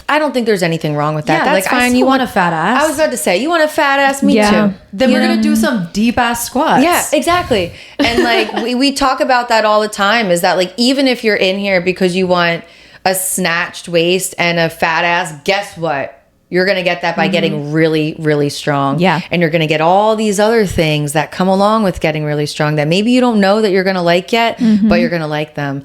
I don't think there's anything wrong with that. Yeah, That's like, fine. you You want a fat ass? I was about to say, you want a fat ass? Me too. Then we're gonna do some deep ass squats. Yeah, exactly. And like we talk about that all the time, is that like even if you're in here because you want a snatched waist and a fat ass, guess what? You're going to get that by getting really, really strong. Yeah. And you're going to get all these other things that come along with getting really strong that maybe you don't know that you're going to like yet, but you're going to like them.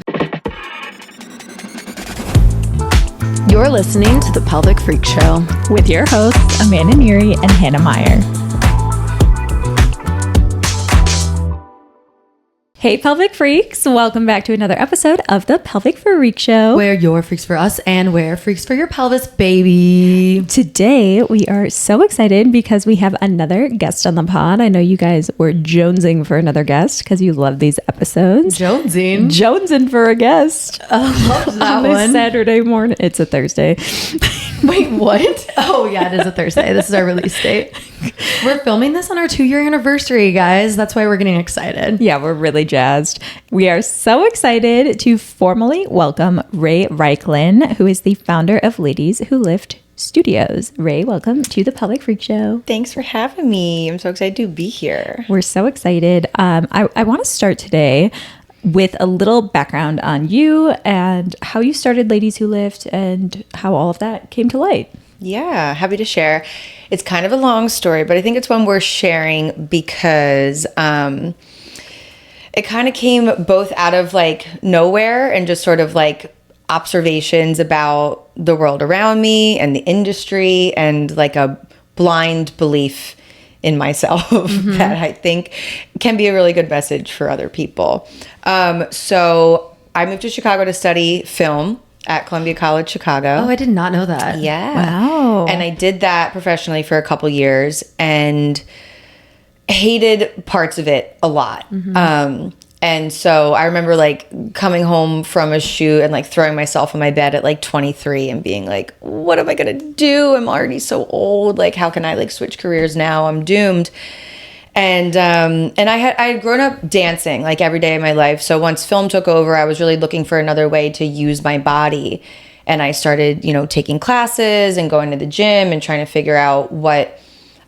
You're listening to The Pelvic Freak Show with your hosts, Amanda Neary and Hannah Meyer. Hey, Pelvic Freaks. Welcome back to another episode of The Pelvic Freak Show. Where you're freaks for us and we're freaks for your pelvis, baby. Today, we are so excited because we have another guest on the pod. I know you guys were jonesing for another guest because you love these episodes. Jonesing for a guest. Love that on this one. Saturday morning. It's a Thursday. Wait, what? Oh, yeah, it is a Thursday. This is our release date. We're filming this on our 2-year anniversary, guys. That's why we're getting excited. Yeah, we're really jazzed. We are so excited to formally welcome Rae Reichlin, who is the founder of Ladies Who Lift Studios. Rae, welcome to the Pelvic Freak Show. Thanks for having me. I'm so excited to be here. We're so excited. I want to start today with a little background on you and how you started Ladies Who Lift and how all of that came to light. Yeah, happy to share. It's kind of a long story, but I think it's one worth sharing because it kind of came both out of like nowhere and just sort of like observations about the world around me and the industry and like a blind belief in myself that I think can be a really good message for other people. So I moved to Chicago to study film at Columbia College Chicago. Oh, I did not know that. Yeah. Wow. And I did that professionally for a couple years and hated parts of it a lot. And so I remember like coming home from a shoot and like throwing myself on my bed at like 23 and being like, what am I going to do? I'm already so old. Like, how can I like switch careers now? I'm doomed. And I had grown up dancing like every day of my life. So once film took over, I was really looking for another way to use my body. And I started, taking classes and going to the gym and trying to figure out what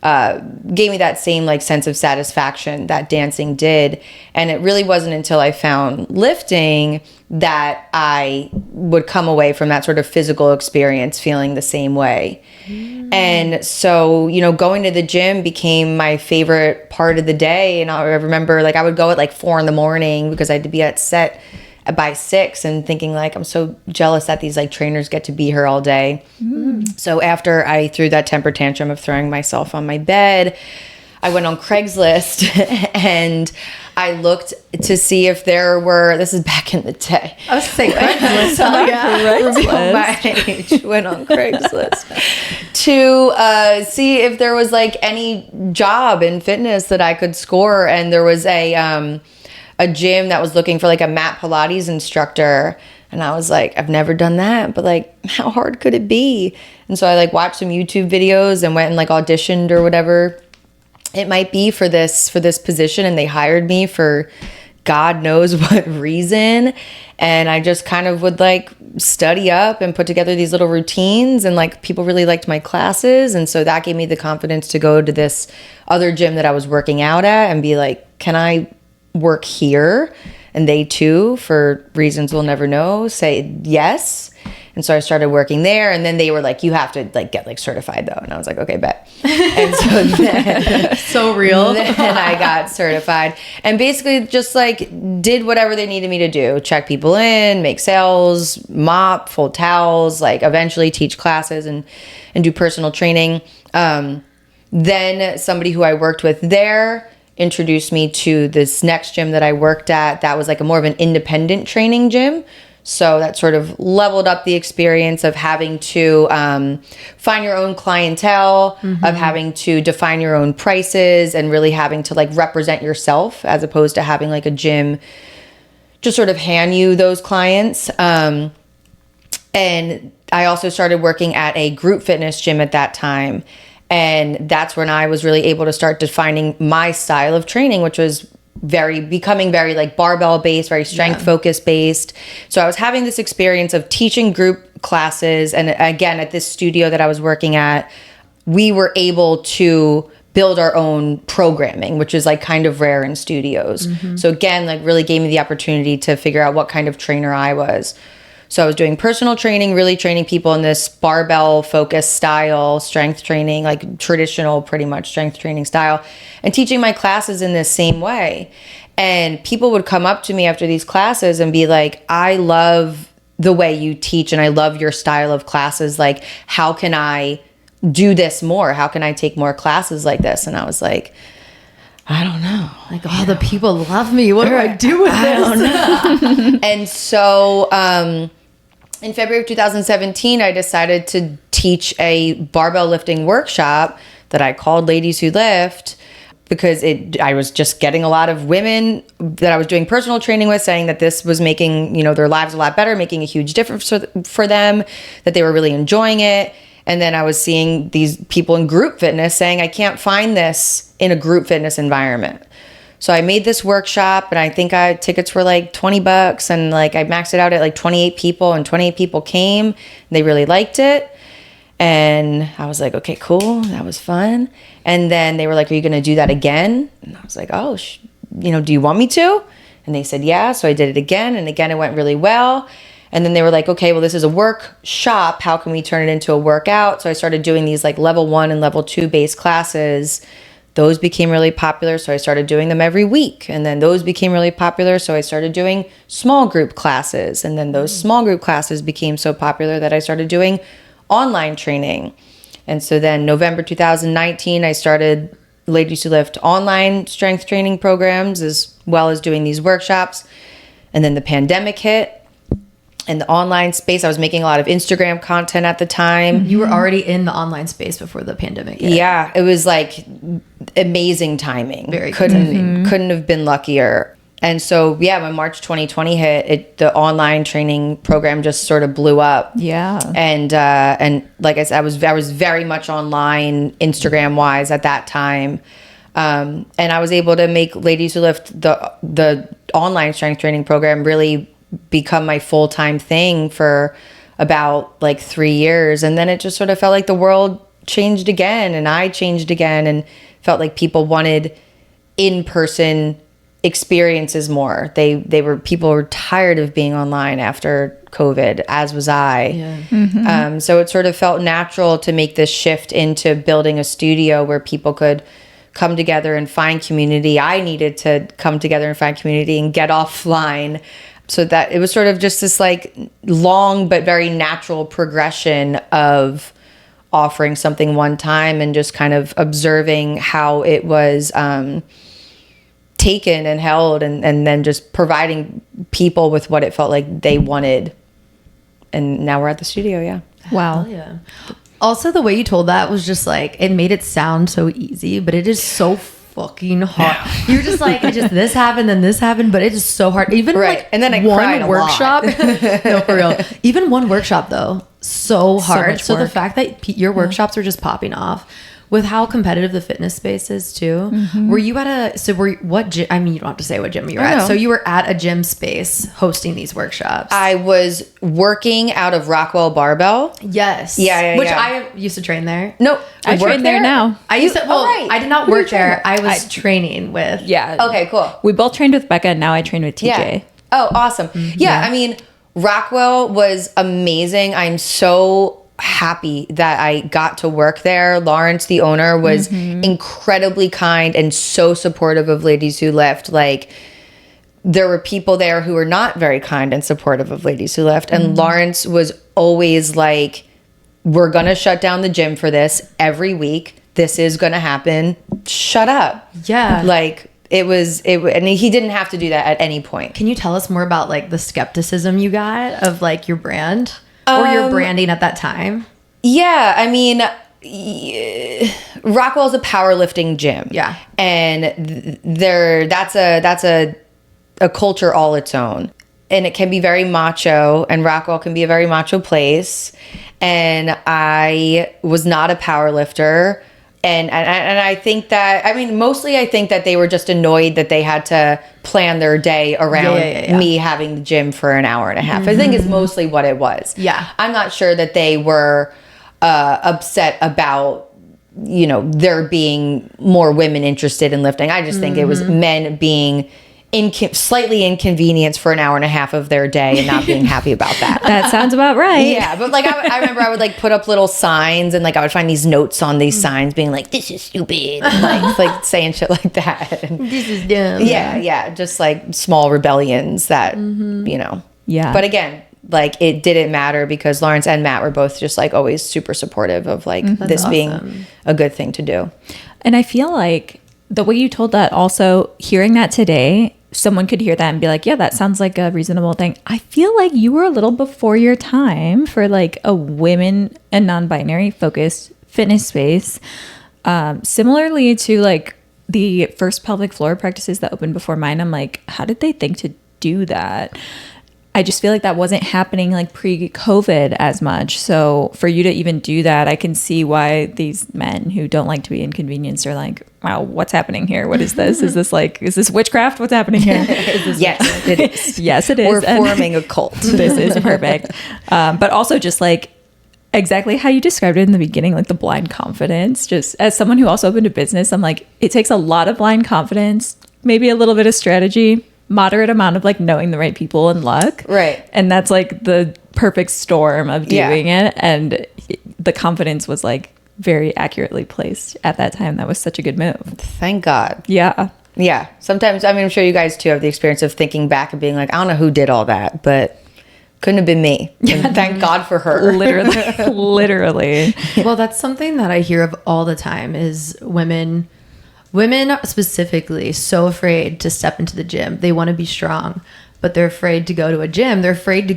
gave me that same like sense of satisfaction that dancing did. And it really wasn't until I found lifting that I would come away from that sort of physical experience feeling the same way. And so, going to the gym became my favorite part of the day. And I remember like I would go at like 4 a.m. because I had to be at set by 6 and thinking like, I'm so jealous that these like trainers get to be here all day. So after I threw that temper tantrum of throwing myself on my bed, I went on Craigslist and I looked to see if there were, this is back in the day. I was saying Craigslist. Reveal my age. Went on Craigslist to see if there was like any job in fitness that I could score. And there was a gym that was looking for like a mat Pilates instructor. And I was like, I've never done that, but like, how hard could it be? And so I like watched some YouTube videos and went and like auditioned or whatever it might be for this position. And they hired me for God knows what reason. And I just kind of would like study up and put together these little routines, and like people really liked my classes. And so that gave me the confidence to go to this other gym that I was working out at and be like, can I work here? And they too, for reasons we'll never know, say yes. And so I started working there, and then they were like, you have to like get like certified though. And I was like, okay, bet. And so then so real. Then I got certified and basically just like did whatever they needed me to do. Check people in, make sales, mop, fold towels, like eventually teach classes and do personal training. Then somebody who I worked with there introduced me to this next gym that I worked at. That was like a more of an independent training gym. So that sort of leveled up the experience of having to find your own clientele, of having to define your own prices, and really having to like represent yourself as opposed to having like a gym just sort of hand you those clients. And I also started working at a group fitness gym at that time. And that's when I was really able to start defining my style of training, which was becoming very like barbell based, very strength focused based. So I was having this experience of teaching group classes. And again, at this studio that I was working at, we were able to build our own programming, which is like kind of rare in studios. So again, like really gave me the opportunity to figure out what kind of trainer I was. So I was doing personal training, really training people in this barbell focused style, strength training, like traditional pretty much strength training style, and teaching my classes in this same way. And people would come up to me after these classes and be like, I love the way you teach and I love your style of classes. Like, how can I do this more? How can I take more classes like this? And I was like, I don't know. Like, oh, the people love me. What do I do with this? I don't know. And so in February of 2017, I decided to teach a barbell lifting workshop that I called Ladies Who Lift, because I was just getting a lot of women that I was doing personal training with saying that this was making, their lives a lot better, making a huge difference for them, that they were really enjoying it. And then I was seeing these people in group fitness saying, I can't find this in a group fitness environment. So I made this workshop, and I think tickets were like $20, and like I maxed it out at like 28 people, and 28 people came. And they really liked it. And I was like, okay, cool. That was fun. And then they were like, are you going to do that again? And I was like, oh, do you want me to? And they said, yeah. So I did it again. And again, it went really well. And then they were like, okay, well, this is a workshop. How can we turn it into a workout? So I started doing these like level 1 and level 2 base classes. Those became really popular. So I started doing them every week. And then those became really popular. So I started doing small group classes. And then those small group classes became so popular that I started doing online training. And so then November 2019, I started Ladies Who Lift online strength training programs, as well as doing these workshops. And then the pandemic hit. In the online space, I was making a lot of Instagram content at the time. You were already in the online space before the pandemic hit. Yeah, it was like amazing timing. Very good timing. Couldn't have been luckier. And so, yeah, when March 2020 hit, the online training program just sort of blew up. Yeah. And like I said, I was very much online, Instagram wise at that time. And I was able to make Ladies Who Lift, the online strength training program, really become my full-time thing for about like 3 years. And then it just sort of felt like the world changed again, and I changed again, and felt like people wanted in-person experiences more. People were tired of being online after COVID, as was I. Yeah. So it sort of felt natural to make this shift into building a studio where people could come together and find community. I needed to come together and find community and get offline. So that it was sort of just this like long but very natural progression of offering something one time and just kind of observing how it was taken and held, and then just providing people with what it felt like they wanted. And now we're at the studio. Yeah. Wow. Hell yeah. Also, the way you told that was just like, it made it sound so easy, but it is so fucking hard. You're just like, this happened, then this happened, but it is so hard. Even right. like, and then I cried a workshop. No, for real. Even one workshop though, so hard. So the fact that your workshops are just popping off, with how competitive the fitness space is too. Were you at what gym? I mean, you don't have to say what gym you were at. So you were at a gym space hosting these workshops. I was working out of Rockwell Barbell. Yes. Yeah. Which I used to train there. No, I train there now. I used to. Well, right. I did not work there. I was training with. Yeah. Okay, cool. We both trained with Becca, and now I train with TJ. Yeah. Oh, awesome. Yeah, I mean, Rockwell was amazing. I'm so happy that I got to work there. Lawrence, the owner, was incredibly kind and so supportive of Ladies Who Lift. Like, there were people there who were not very kind and supportive of Ladies Who Lift. And Lawrence was always like, we're going to shut down the gym for this every week. This is going to happen. Shut up. Yeah. Like, and he didn't have to do that at any point. Can you tell us more about like the skepticism you got of like your brand? Or your branding at that time? Yeah, I mean, Rockwell's a powerlifting gym. Yeah. And that's a culture all its own. And it can be very macho, and Rockwell can be a very macho place. And I was not a powerlifter. And I think that, I mean, mostly I think that they were just annoyed that they had to plan their day around me having the gym for an hour and a half. I think is mostly what it was. Yeah. I'm not sure that they were upset about, you know, there being more women interested in lifting. I just think it was men being slightly inconvenienced for an hour and a half of their day and not being happy about that. That sounds about right. Yeah, but like I remember I would like put up little signs and like I would find these notes on these signs being like, this is stupid, and like saying shit like that. And This is dumb. yeah, just like small rebellions that, you know. Yeah. But again, like it didn't matter because Lawrence and Matt were both just like always super supportive of like this being a good thing to do. And I feel like the way you told that, also hearing that today, someone could hear that and be like, yeah, that sounds like a reasonable thing. I feel like you were a little before your time for like a women and non-binary focused fitness space. Similarly to like the first pelvic floor practices that opened before mine, I'm like, how did they think to do that? I just feel like that wasn't happening like pre-COVID as much. So for you to even do that, I can see why these men who don't like to be inconvenienced are like, wow, what's happening here? What is this? Is this witchcraft? What's happening here? Yes, it is. Yes, it is. We're forming a cult. This is perfect. But also just like exactly how you described it in the beginning, like the blind confidence. Just as someone who also opened a business, I'm like, it takes a lot of blind confidence, maybe a little bit of strategy, moderate amount of like knowing the right people and luck. Right. And that's like the perfect storm of doing it. And the confidence was like very accurately placed at that time. That was such a good move. Thank God. Yeah. Yeah. Sometimes, I mean, I'm sure you guys too have the experience of thinking back and being like, I don't know who did all that, but couldn't have been me. And thank God for her. Literally. Well, that's something that I hear of all the time is women specifically so afraid to step into the gym. They want to be strong, but they're afraid to go to a gym. They're afraid to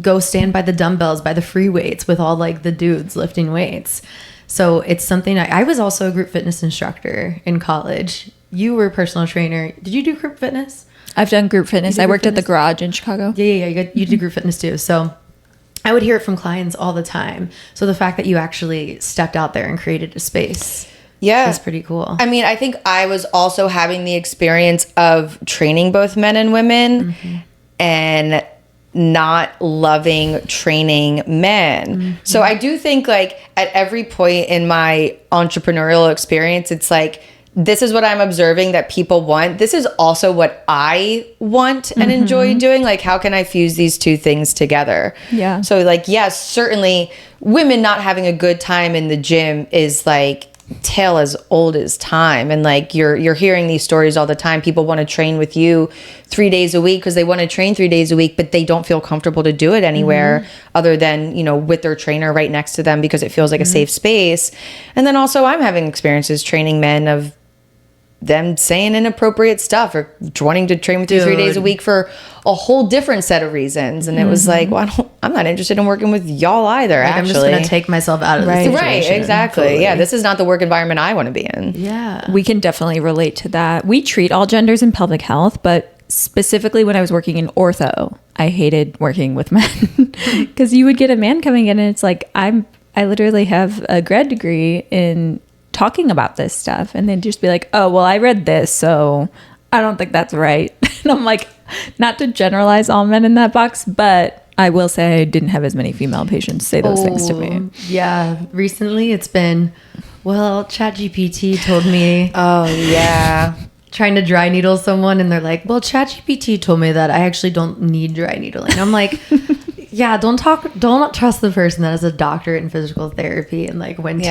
go stand by the dumbbells, by the free weights with all like the dudes lifting weights. So it's something I was also a group fitness instructor in college. You were a personal trainer. Did you do group fitness? I've done group fitness. I worked at the Garage in Chicago. Yeah. You did group fitness too. So I would hear it from clients all the time. So the fact that you actually stepped out there and created a space. Yeah. It's pretty cool. I mean, I think I was also having the experience of training both men and women and not loving training men. So I do think like at every point in my entrepreneurial experience, it's like, this is what I'm observing that people want. This is also what I want and enjoy doing. Like, how can I fuse these two things together? Yeah. So like, yes, certainly women not having a good time in the gym is like tale as old as time. And like you're hearing these stories all the time. People want to train with you 3 days a week because they want to train 3 days a week, but they don't feel comfortable to do it anywhere other than, you know, with their trainer right next to them because it feels like a safe space. And then also I'm having experiences training men of them saying inappropriate stuff or wanting to train with you 3 days a week for a whole different set of reasons. And it was like, well, I'm not interested in working with y'all either, like, actually. I'm just going to take myself out of the situation. Right, exactly. Totally. Yeah, this is not the work environment I want to be in. Yeah. We can definitely relate to that. We treat all genders in pelvic health, but specifically when I was working in ortho, I hated working with men because you would get a man coming in and it's like, I literally have a grad degree in talking about this stuff, and they'd just be like, oh, well, I read this, so I don't think that's right. And I'm like, not to generalize all men in that box, but I will say I didn't have as many female patients say those things to me. Yeah. Recently it's been, well, ChatGPT told me. Oh, yeah. Trying to dry needle someone, and they're like, well, ChatGPT told me that I actually don't need dry needling. I'm like, yeah, don't trust the person that has a doctorate in physical therapy and like went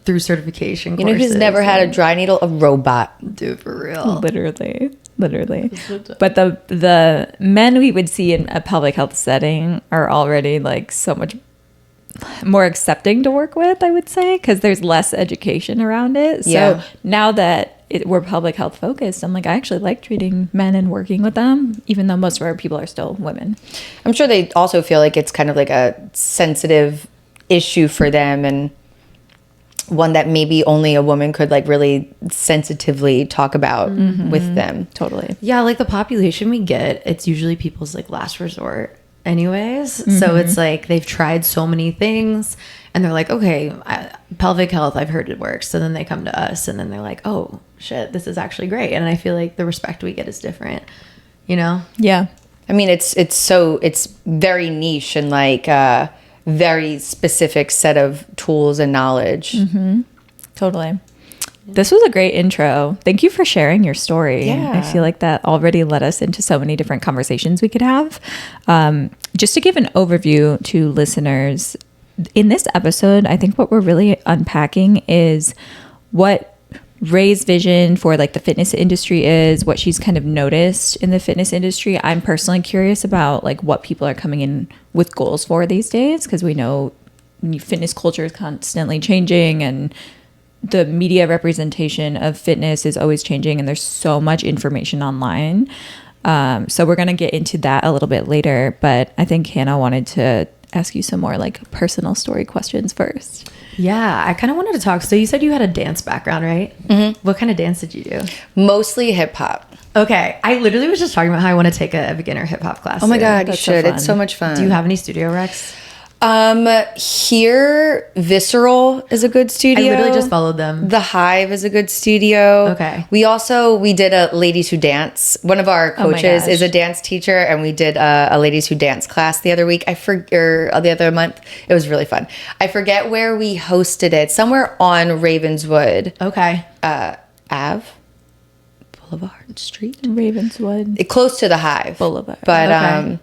through certification courses. You know who's never had a dry needle? A robot. Dude, for real. Literally. But the men we would see in a pelvic health setting are already like so much more accepting to work with, I would say, because there's less education around it. So now that we're public health focused, I'm like, I actually like treating men and working with them, even though most of our people are still women. I'm sure they also feel like it's kind of like a sensitive issue for them and one that maybe only a woman could like really sensitively talk about with them. Totally. Yeah, like the population we get, it's usually people's like last resort. anyways. So it's like they've tried so many things and they're like, okay, pelvic health, I've heard it works. So then they come to us and then they're like, oh shit, this is actually great. And I feel like the respect we get is different, you know? Yeah. I mean, it's very niche and like very specific set of tools and knowledge. Totally. This was a great intro. Thank you for sharing your story. Yeah. I feel like that already led us into so many different conversations we could have. Just to give an overview to listeners, in this episode, I think what we're really unpacking is what Rae's vision for like the fitness industry is, what she's kind of noticed in the fitness industry. I'm personally curious about like what people are coming in with goals for these days, because we know fitness culture is constantly changing and the media representation of fitness is always changing and there's so much information online. So we're going to get into that a little bit later, but I think Hannah wanted to ask you some more like personal story questions first. Yeah, I kind of wanted to talk. So you said you had a dance background, right? What kind of dance did you do? Mostly hip hop. Okay, I literally was just talking about how I want to take a beginner hip hop class. Oh my soon. God, you That's so should. fun. It's so much fun. Do you have any studio recs? Here, Visceral is a good studio. I literally just followed them. The Hive is a good studio. Okay. We did a Ladies Who Dance. One of our Oh my coaches gosh. is a dance teacher, and we did a Ladies Who Dance class the other week. Or the other month. It was really fun. I forget where we hosted it. Somewhere on Ravenswood Okay. Ave, Boulevard Street, Ravenswood close to the Hive Boulevard. But Okay.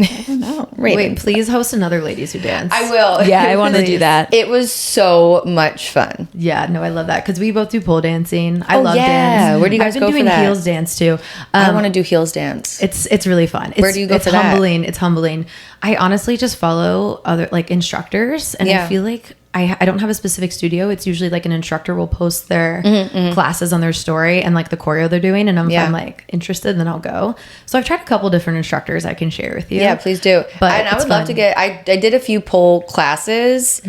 I don't know. Wait, Raven. please host another Ladies Who Dance. I will. Yeah, I want to do that. It was so much fun. Yeah, no, I love that because we both do pole dancing. I Oh, love yeah. dance. Where do you guys I've go been for doing that? heels dance too. I want to do heels dance. It's really fun. Where do you go it's for that? humbling. It's humbling. I honestly just follow other like instructors, and Yeah. I feel like I don't have a specific studio. It's usually like an instructor will post their classes on their story and like the choreo they're doing, and if I'm like interested, then I'll go. So I've tried a couple different instructors I can share with you. Yeah, please do. But And I it's would love fun. to get. I did a few pole classes.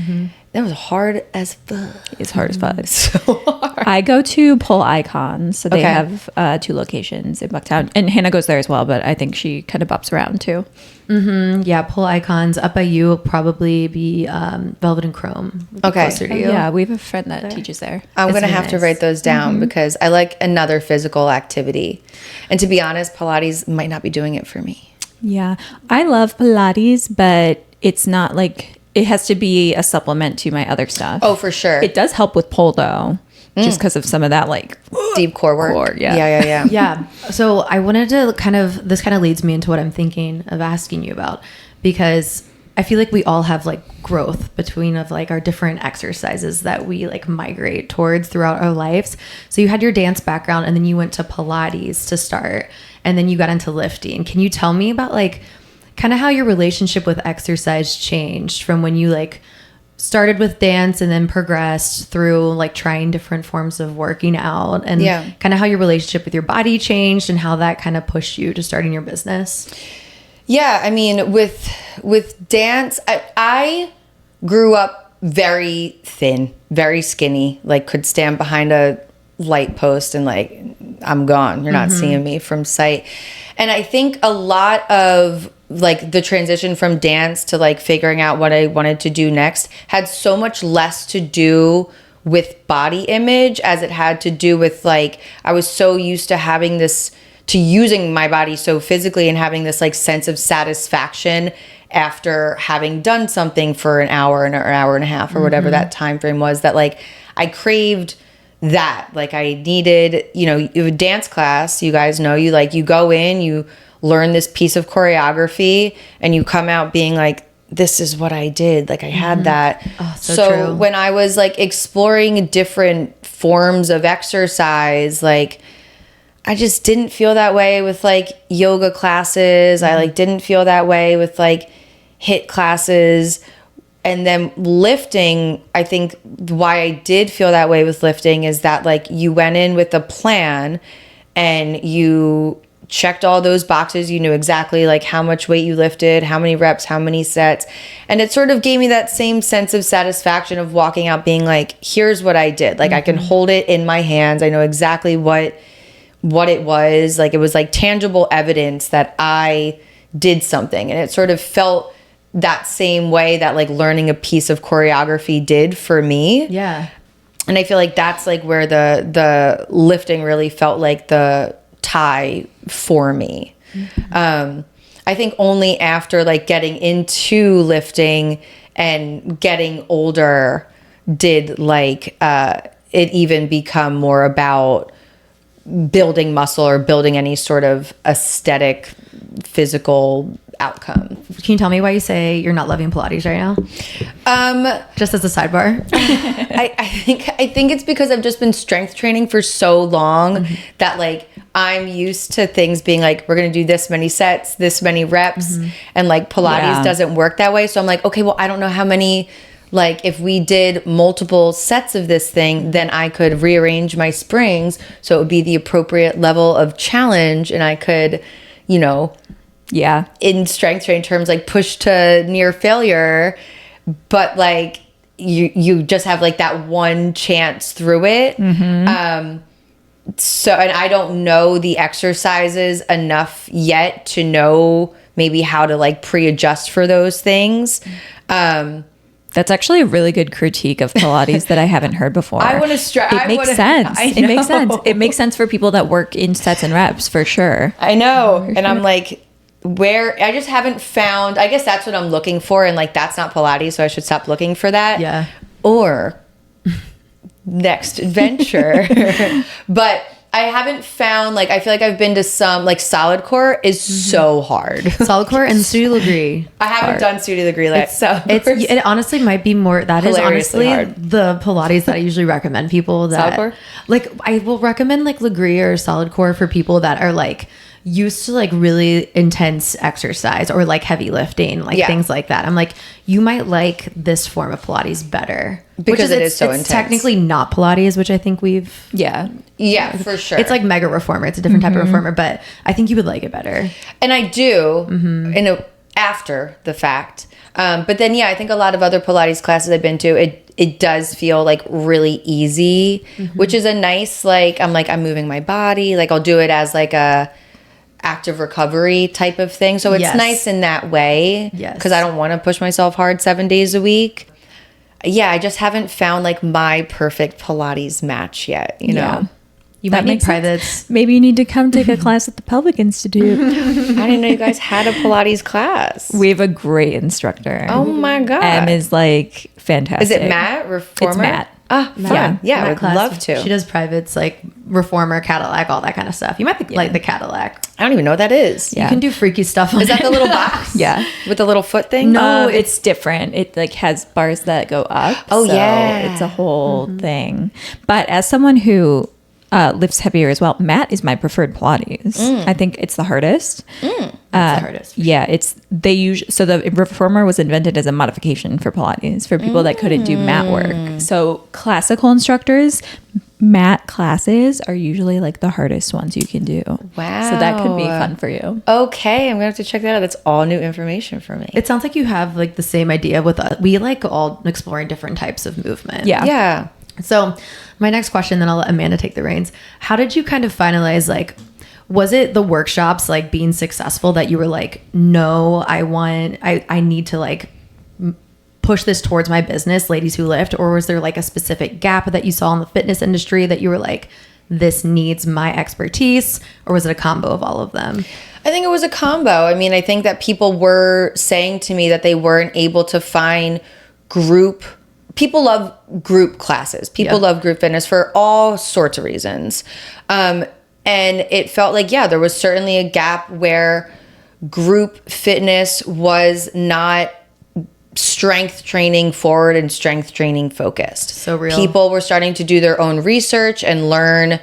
That was hard as fuck. It's hard as fuck. So hard. I go to Pole Icons. So they Okay. have 2 locations in Bucktown. And Hannah goes there as well, but I think she kind of bops around too. Yeah, pole icons up by you will probably be Velvet and Chrome. Would be Okay. closer to Oh, you. yeah, we have a friend that teaches there. I'm It's gonna really have to nice. write those down because I like another physical activity. And to be honest, Pilates might not be doing it for me. Yeah. I love Pilates, but it's not like, it has to be a supplement to my other stuff. Oh, for sure. It does help with pole though, just because of some of that like Deep core work. Core, yeah. Yeah. Yeah. So I wanted to this kind of leads me into what I'm thinking of asking you about, because I feel like we all have like growth between of like our different exercises that we like migrate towards throughout our lives. So you had your dance background and then you went to Pilates to start and then you got into lifting. Can you tell me about like kind of how your relationship with exercise changed from when you like started with dance and then progressed through like trying different forms of working out, and kind of how your relationship with your body changed and how that kind of pushed you to starting your business? Yeah, I mean, with dance, I grew up very thin, very skinny, like could stand behind a light post and like, I'm gone. You're not seeing me from sight. And I think a lot of like the transition from dance to like figuring out what I wanted to do next had so much less to do with body image as it had to do with like, I was so used to having this, to using my body so physically and having this like sense of satisfaction after having done something for an hour and an hour and a half or whatever that time frame was, that like I craved that. Like I needed, you know, a dance class, you guys know, you like, you go in, you learn this piece of choreography and you come out being like, this is what I did. Like I had that. Oh, so true. When I was like exploring different forms of exercise, like I just didn't feel that way with like yoga classes. I like didn't feel that way with like HIIT classes. And then lifting, I think why I did feel that way with lifting is that like you went in with a plan and you checked all those boxes. You knew exactly like how much weight you lifted, how many reps, how many sets. And it sort of gave me that same sense of satisfaction of walking out being like, here's what I did. Like I can hold it in my hands. I know exactly what it was. Like it was like tangible evidence that I did something. And it sort of felt that same way that like learning a piece of choreography did for me. Yeah. And I feel like that's like where the lifting really felt like the tie for me. I think only after like getting into lifting and getting older did like it even become more about building muscle or building any sort of aesthetic physical outcome. Can you tell me why you say you're not loving Pilates right now? Just as a sidebar. I think it's because I've just been strength training for so long that like I'm used to things being like, we're going to do this many sets, this many reps. And like Pilates doesn't work that way. So I'm like, okay, well, I don't know how many, like if we did multiple sets of this thing, then I could rearrange my springs. So it would be the appropriate level of challenge. And I could, you know, in strength training terms, like push to near failure. But like you just have like that one chance through it. So, and I don't know the exercises enough yet to know maybe how to like pre-adjust for those things. That's actually a really good critique of Pilates that I haven't heard before. I want to stress. It makes sense. It makes sense. It makes sense for people that work in sets and reps for sure. I know. And I'm like, where I just haven't found, I guess that's what I'm looking for. And like, that's not Pilates. So I should stop looking for that. Yeah. Or next adventure. But I haven't found, like, I feel like I've been to some, like, solid core is so hard. Solid core and Studio Legree. I haven't done Studio Legree yet. It honestly might be more, that is honestly hard. the Pilates that I usually recommend people that. Solid core? Like, I will recommend, like, Legree or solid core for people that are, like, used to like really intense exercise or like heavy lifting, like things like that. I'm like, you might like this form of Pilates better because it's so intense. Technically not Pilates, which I think we've for sure. It's like mega reformer. It's a different type of reformer, but I think you would like it better. And I do, after the fact. But then I think a lot of other Pilates classes I've been to, it does feel like really easy, which is a nice, like, I'm moving my body. Like I'll do it as like a active recovery type of thing. So it's nice in that way. Yes. Because I don't want to push myself hard 7 days a week. Yeah, I just haven't found like my perfect Pilates match yet, you know? You might need privates. Maybe you need to come take a class at the Pelvic Institute. I didn't know you guys had a Pilates class. We have a great instructor. Oh my God. M is like fantastic. Is it Matt? Reformer? It's Matt. Ah, fun. Yeah, I would love to. She does privates, like reformer, Cadillac, all that kind of stuff. You might like the Cadillac. I don't even know what that is. You can do freaky stuff on Is that the little box? With the little foot thing? No, it's different. It like has bars that go up. Oh, so it's a whole thing. But as someone who lifts heavier as well, Matt is my preferred Pilates. I think it's the hardest. It's the hardest. Yeah, so the reformer was invented as a modification for Pilates for people that couldn't do mat work. So classical instructors, mat classes are usually like the hardest ones you can do. Wow. So that could be fun for you. Okay, I'm gonna have to check that out. That's all new information for me. It sounds like you have like the same idea with us. We like all exploring different types of movement. Yeah. So my next question, then I'll let Amanda take the reins. How did you kind of finalize, like, was it the workshops, like being successful, that you were like, no, I need to like push this towards my business, Ladies Who Lift? Or was there like a specific gap that you saw in the fitness industry that you were like, this needs my expertise? Or was it a combo of all of them? I think it was a combo. I mean, I think that people were saying to me that they weren't able to find people love group classes. People love group fitness for all sorts of reasons. And it felt like, there was certainly a gap where group fitness was not strength training forward and strength training focused. So real. People were starting to do their own research and learn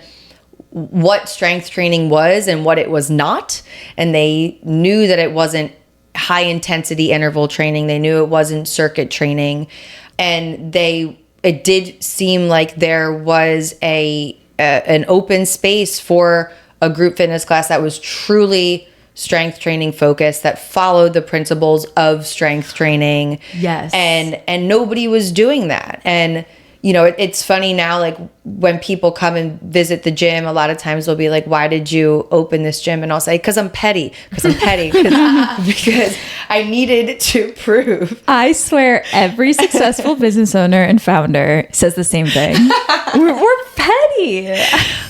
what strength training was and what it was not. And they knew that it wasn't high intensity interval training. They knew it wasn't circuit training. And it did seem like there was an open space for a group fitness class that was truly strength training focused, that followed the principles of strength training. Yes. And nobody was doing that. And, it's funny now, like when people come and visit the gym, a lot of times they'll be like, why did you open this gym? And I'll say, because I'm petty, because I needed to prove. I swear every successful business owner and founder says the same thing. We're petty.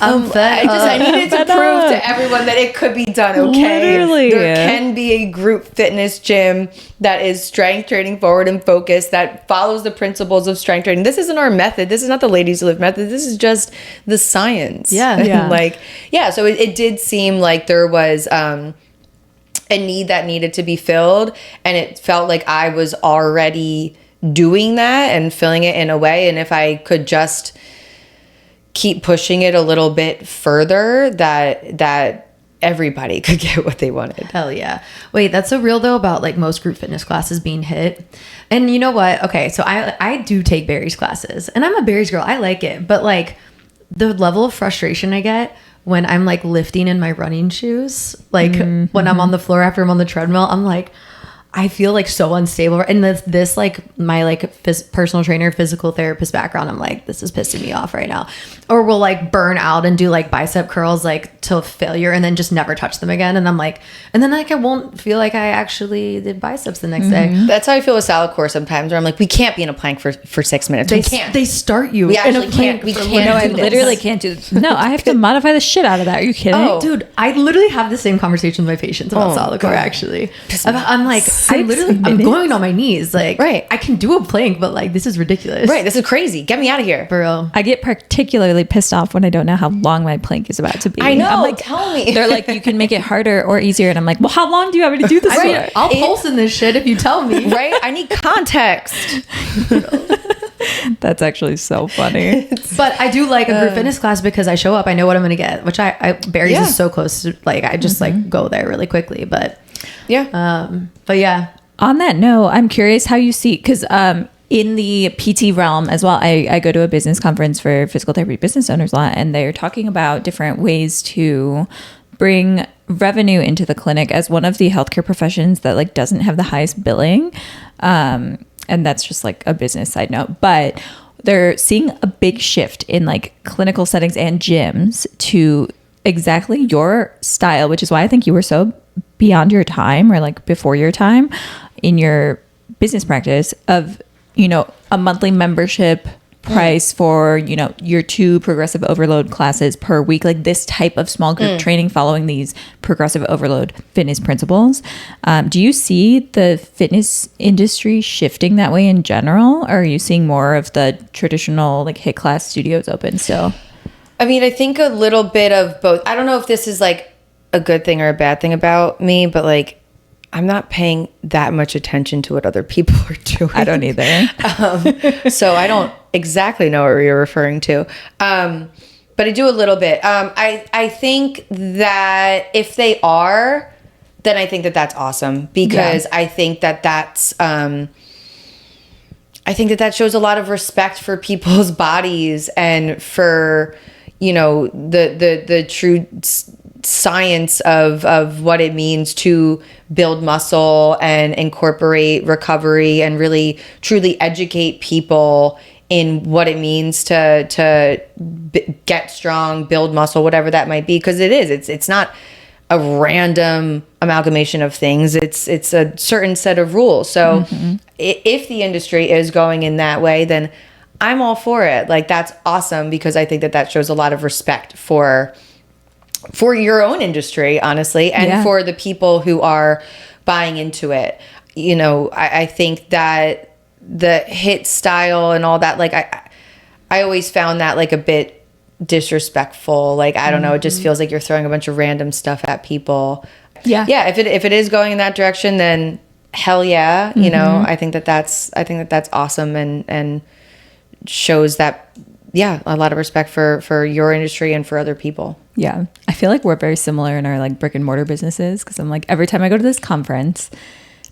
I needed to prove to everyone that it could be done, okay? Literally. There can be a group fitness gym that is strength training forward and focused, that follows the principles of strength training. This isn't our method. This is not the Ladies Who Live method. This is just the science. Yeah. So it did seem like there was a need that needed to be filled, and it felt like I was already doing that and filling it in a way. And if I could just keep pushing it a little bit further, that everybody could get what they wanted. Hell yeah. Wait, that's so real though about like most group fitness classes being hit. And you know what? Okay, so I do take Barry's classes, and I'm a Barry's girl. I like it, but like the level of frustration I get when I'm like lifting in my running shoes, like when I'm on the floor after I'm on the treadmill, I'm like, I feel like so unstable. And this like my like personal trainer, physical therapist background, I'm like, this is pissing me off right now. Or we'll like burn out and do like bicep curls like till failure and then just never touch them again. And I'm like, and then like I won't feel like I actually did biceps the next day. That's how I feel with salad core sometimes, where I'm like, we can't be in a plank for 6 minutes. We can't. They start you We in a actually can't. We can't. No, I do this. literally can't do this. No, I have to modify the shit out of that. Are you kidding? Oh. Dude, I literally have the same conversation with my patients about solid core, God. actually. I'm like, I'm minutes? going on my knees. Like, Right. I can do a plank, but like, this is ridiculous. Right, this is crazy. Get me out of here. For real. I get particularly pissed off when I don't know how long my plank is about to be. I know. I'm like, Tell me. They're like, you can make it harder or easier. And I'm like, well, how long do you want me to do this for? I'll pulse in this shit if you tell me. Right? I need context. That's actually so funny. But I do like a group fitness class because I show up, I know what I'm going to get, which Barry's is so close to, like, I just like go there really quickly. But yeah. On that note, I'm curious how you see, because in the PT realm as well, I go to a business conference for physical therapy business owners a lot, and they're talking about different ways to bring revenue into the clinic as one of the healthcare professions that like doesn't have the highest billing. And that's just like a business side note, but they're seeing a big shift in like clinical settings and gyms to exactly your style, which is why I think you were so beyond your time, or like before your time in your business practice of, you know, a monthly membership price for, you know, your 2 progressive overload classes per week, like this type of small group training following these progressive overload fitness principles. Do you see the fitness industry shifting that way in general, or are you seeing more of the traditional like HIIT class studios open still? I mean, I think a little bit of both. I don't know if this is like a good thing or a bad thing about me, but like, I'm not paying that much attention to what other people are doing. I don't either. So I don't exactly know what you're referring to. But I do a little bit. I think that if they are, then I think that that's awesome, because I think that that's, I think that that shows a lot of respect for people's bodies and for, you know, the true science of what it means to build muscle and incorporate recovery and really truly educate people in what it means to get strong, build muscle, whatever that might be, because it's not a random amalgamation of things. It's a certain set of rules. So if the industry is going in that way, then I'm all for it. Like, that's awesome, because I think that that shows a lot of respect for your own industry, honestly, and for the people who are buying into it. You know, I think that the HIIT style and all that, like, I always found that like a bit disrespectful. Like, I don't know, it just feels like you're throwing a bunch of random stuff at people. Yeah. If it is going in that direction, then hell yeah. You know, I think that that's awesome and shows that, a lot of respect for your industry and for other people. Yeah. I feel like we're very similar in our like brick and mortar businesses, because I'm like, every time I go to this conference,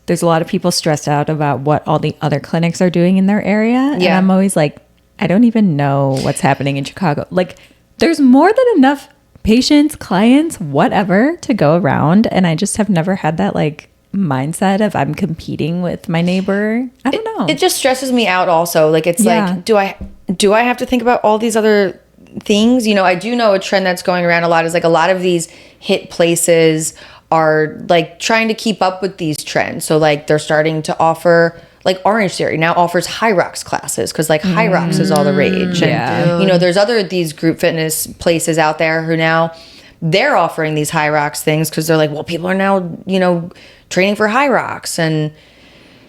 there's a lot of people stressed out about what all the other clinics are doing in their area. And I'm always like, I don't even know what's happening in Chicago. Like, there's more than enough patients, clients, whatever to go around. And I just have never had that like mindset of I'm competing with my neighbor. I don't know. It just stresses me out also. Like, it's like, do I have to think about all these other things. You know, I do know a trend that's going around a lot is like a lot of these hit places are like trying to keep up with these trends. So like they're starting to offer, like Orange Theory now offers high rocks classes because like high rocks is all the rage. And, you know, there's these group fitness places out there who now they're offering these high rocks things because they're like, well, people are now, you know, training for high rocks. And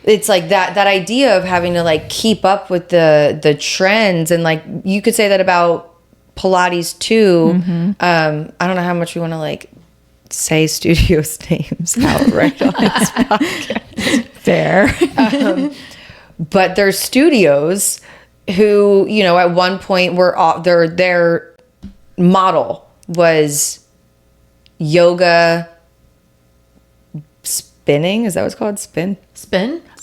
it's like that idea of having to like keep up with the trends. And like, you could say that about Pilates too. I don't know how much we want to like say studios names outright on this podcast. Fair. But there's studios who, you know, at one point were their model was yoga spinning. Is that what it's called? Spin?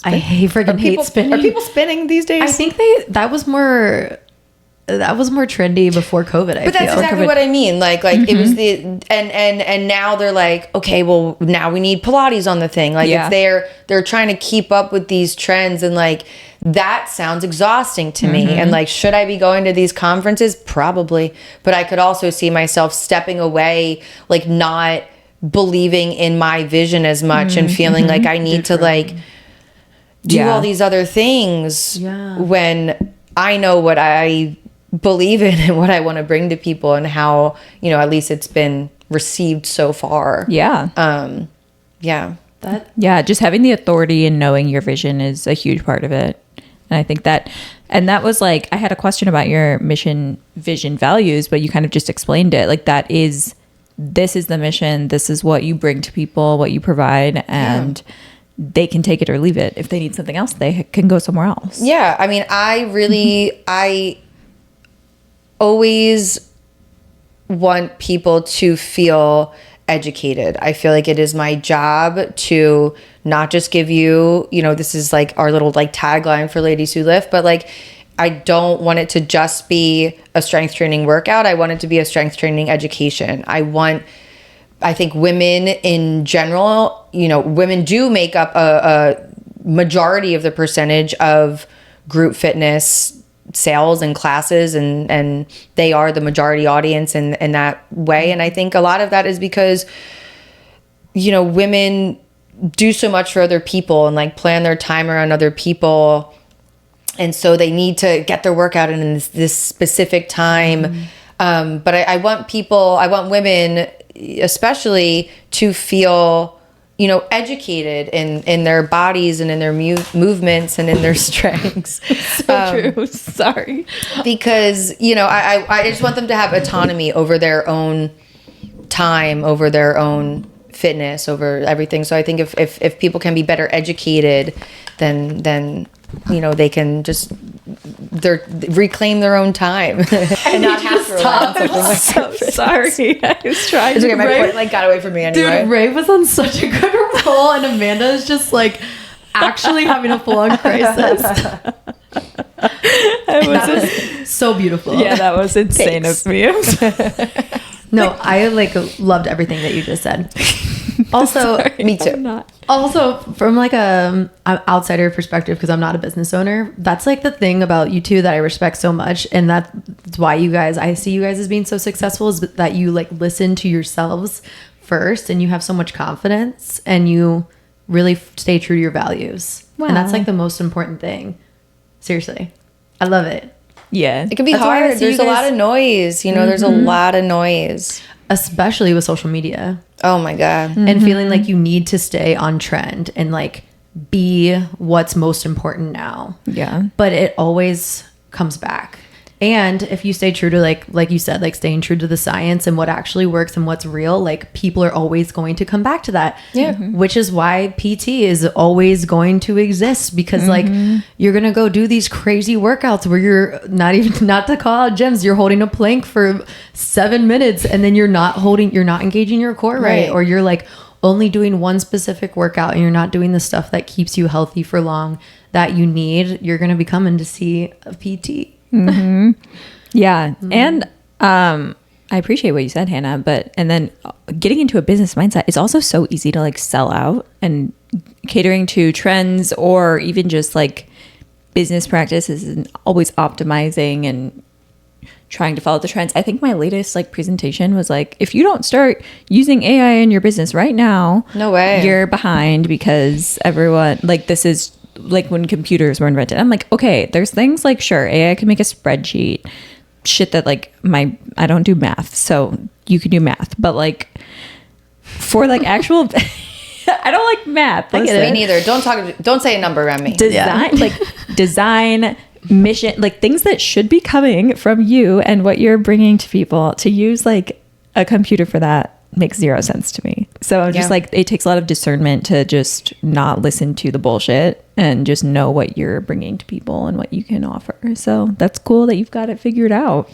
I freaking hate spinning. Are people spinning these days? I think that was more trendy before COVID. But that's exactly what I mean. Like it was and now they're like, okay, well now we need Pilates on the thing. Like it's they're trying to keep up with these trends, and like that sounds exhausting to me. And like, should I be going to these conferences? Probably. But I could also see myself stepping away, like not believing in my vision as much and feeling like I need to like do all these other things when I know what I believe in and what I want to bring to people and how, you know, at least it's been received so far. Yeah. That just having the authority and knowing your vision is a huge part of it. And I think that was like, I had a question about your mission, vision, values, but you kind of just explained it. Like this is the mission. This is what you bring to people, what you provide, and they can take it or leave it. If they need something else, they can go somewhere else. Yeah. I mean, I always want people to feel educated. I feel like it is my job to not just give you, you know, this is like our little like tagline for Ladies Who Lift, but like, I don't want it to just be a strength training workout. I want it to be a strength training education. I think women in general, you know, women do make up a majority of the percentage of group fitness sales and classes, and they are the majority audience in that way. And I think a lot of that is because, you know, women do so much for other people and like plan their time around other people. And so they need to get their workout in this specific time. But I want women especially to feel, you know, educated in their bodies and in their movements and in their strengths. True. Sorry. Because, you know, I just want them to have autonomy over their own time, over their own fitness, over everything. So I think if people can be better educated, then you know, they can just reclaim their own time and not have to rely on something like so sorry. I was trying to. Okay, my point like got away from me anyway. Dude, Rae was on such a good roll, and Amanda is just like actually having a full-on crisis. That was so beautiful. Yeah, that was insane Thanks. of me. No, I like loved everything that you just said. Also, Sorry, me too. I'm not. Also, from like a outsider perspective, because I'm not a business owner, that's like the thing about you two that I respect so much, and that's why I see you guys as being so successful, is that you like listen to yourselves first, and you have so much confidence, and you really stay true to your values. Wow. And that's like the most important thing. Seriously, I love it. Yeah, It can be That's why I hard. see you There's a lot guys- of noise. You know, there's a lot of noise. Especially with social media. Oh my God. And feeling like you need to stay on trend and like be what's most important now. yeah. But it always comes back. And if you stay true to like you said, like staying true to the science and what actually works and what's real, like people are always going to come back to that. Yeah. Which is why PT is always going to exist, because like you're going to go do these crazy workouts where you're not to call out gyms, you're holding a plank for 7 minutes and then you're not engaging your core right. Or you're like only doing one specific workout and you're not doing the stuff that keeps you healthy for long that you need. You're going to be coming to see a PT. Yeah. And I appreciate what you said, Hannah, and then getting into a business mindset is also so easy to like sell out, and catering to trends or even just like business practices and always optimizing and trying to follow the trends. I think my latest like presentation was like, if you don't start using AI in your business right now, no way, you're behind, because everyone, like, this is like when computers were invented. I'm like, okay, there's things like, sure, AI can make a spreadsheet, shit that like I don't do math, so you can do math, but like for like actual I don't like math. I get it. Me neither. Don't say a number around me. Design, like design, mission, like things that should be coming from you and what you're bringing to people, to use like a computer for that makes zero sense to me. So I'm just like, it takes a lot of discernment to just not listen to the bullshit and just know what you're bringing to people and what you can offer. So that's cool that you've got it figured out.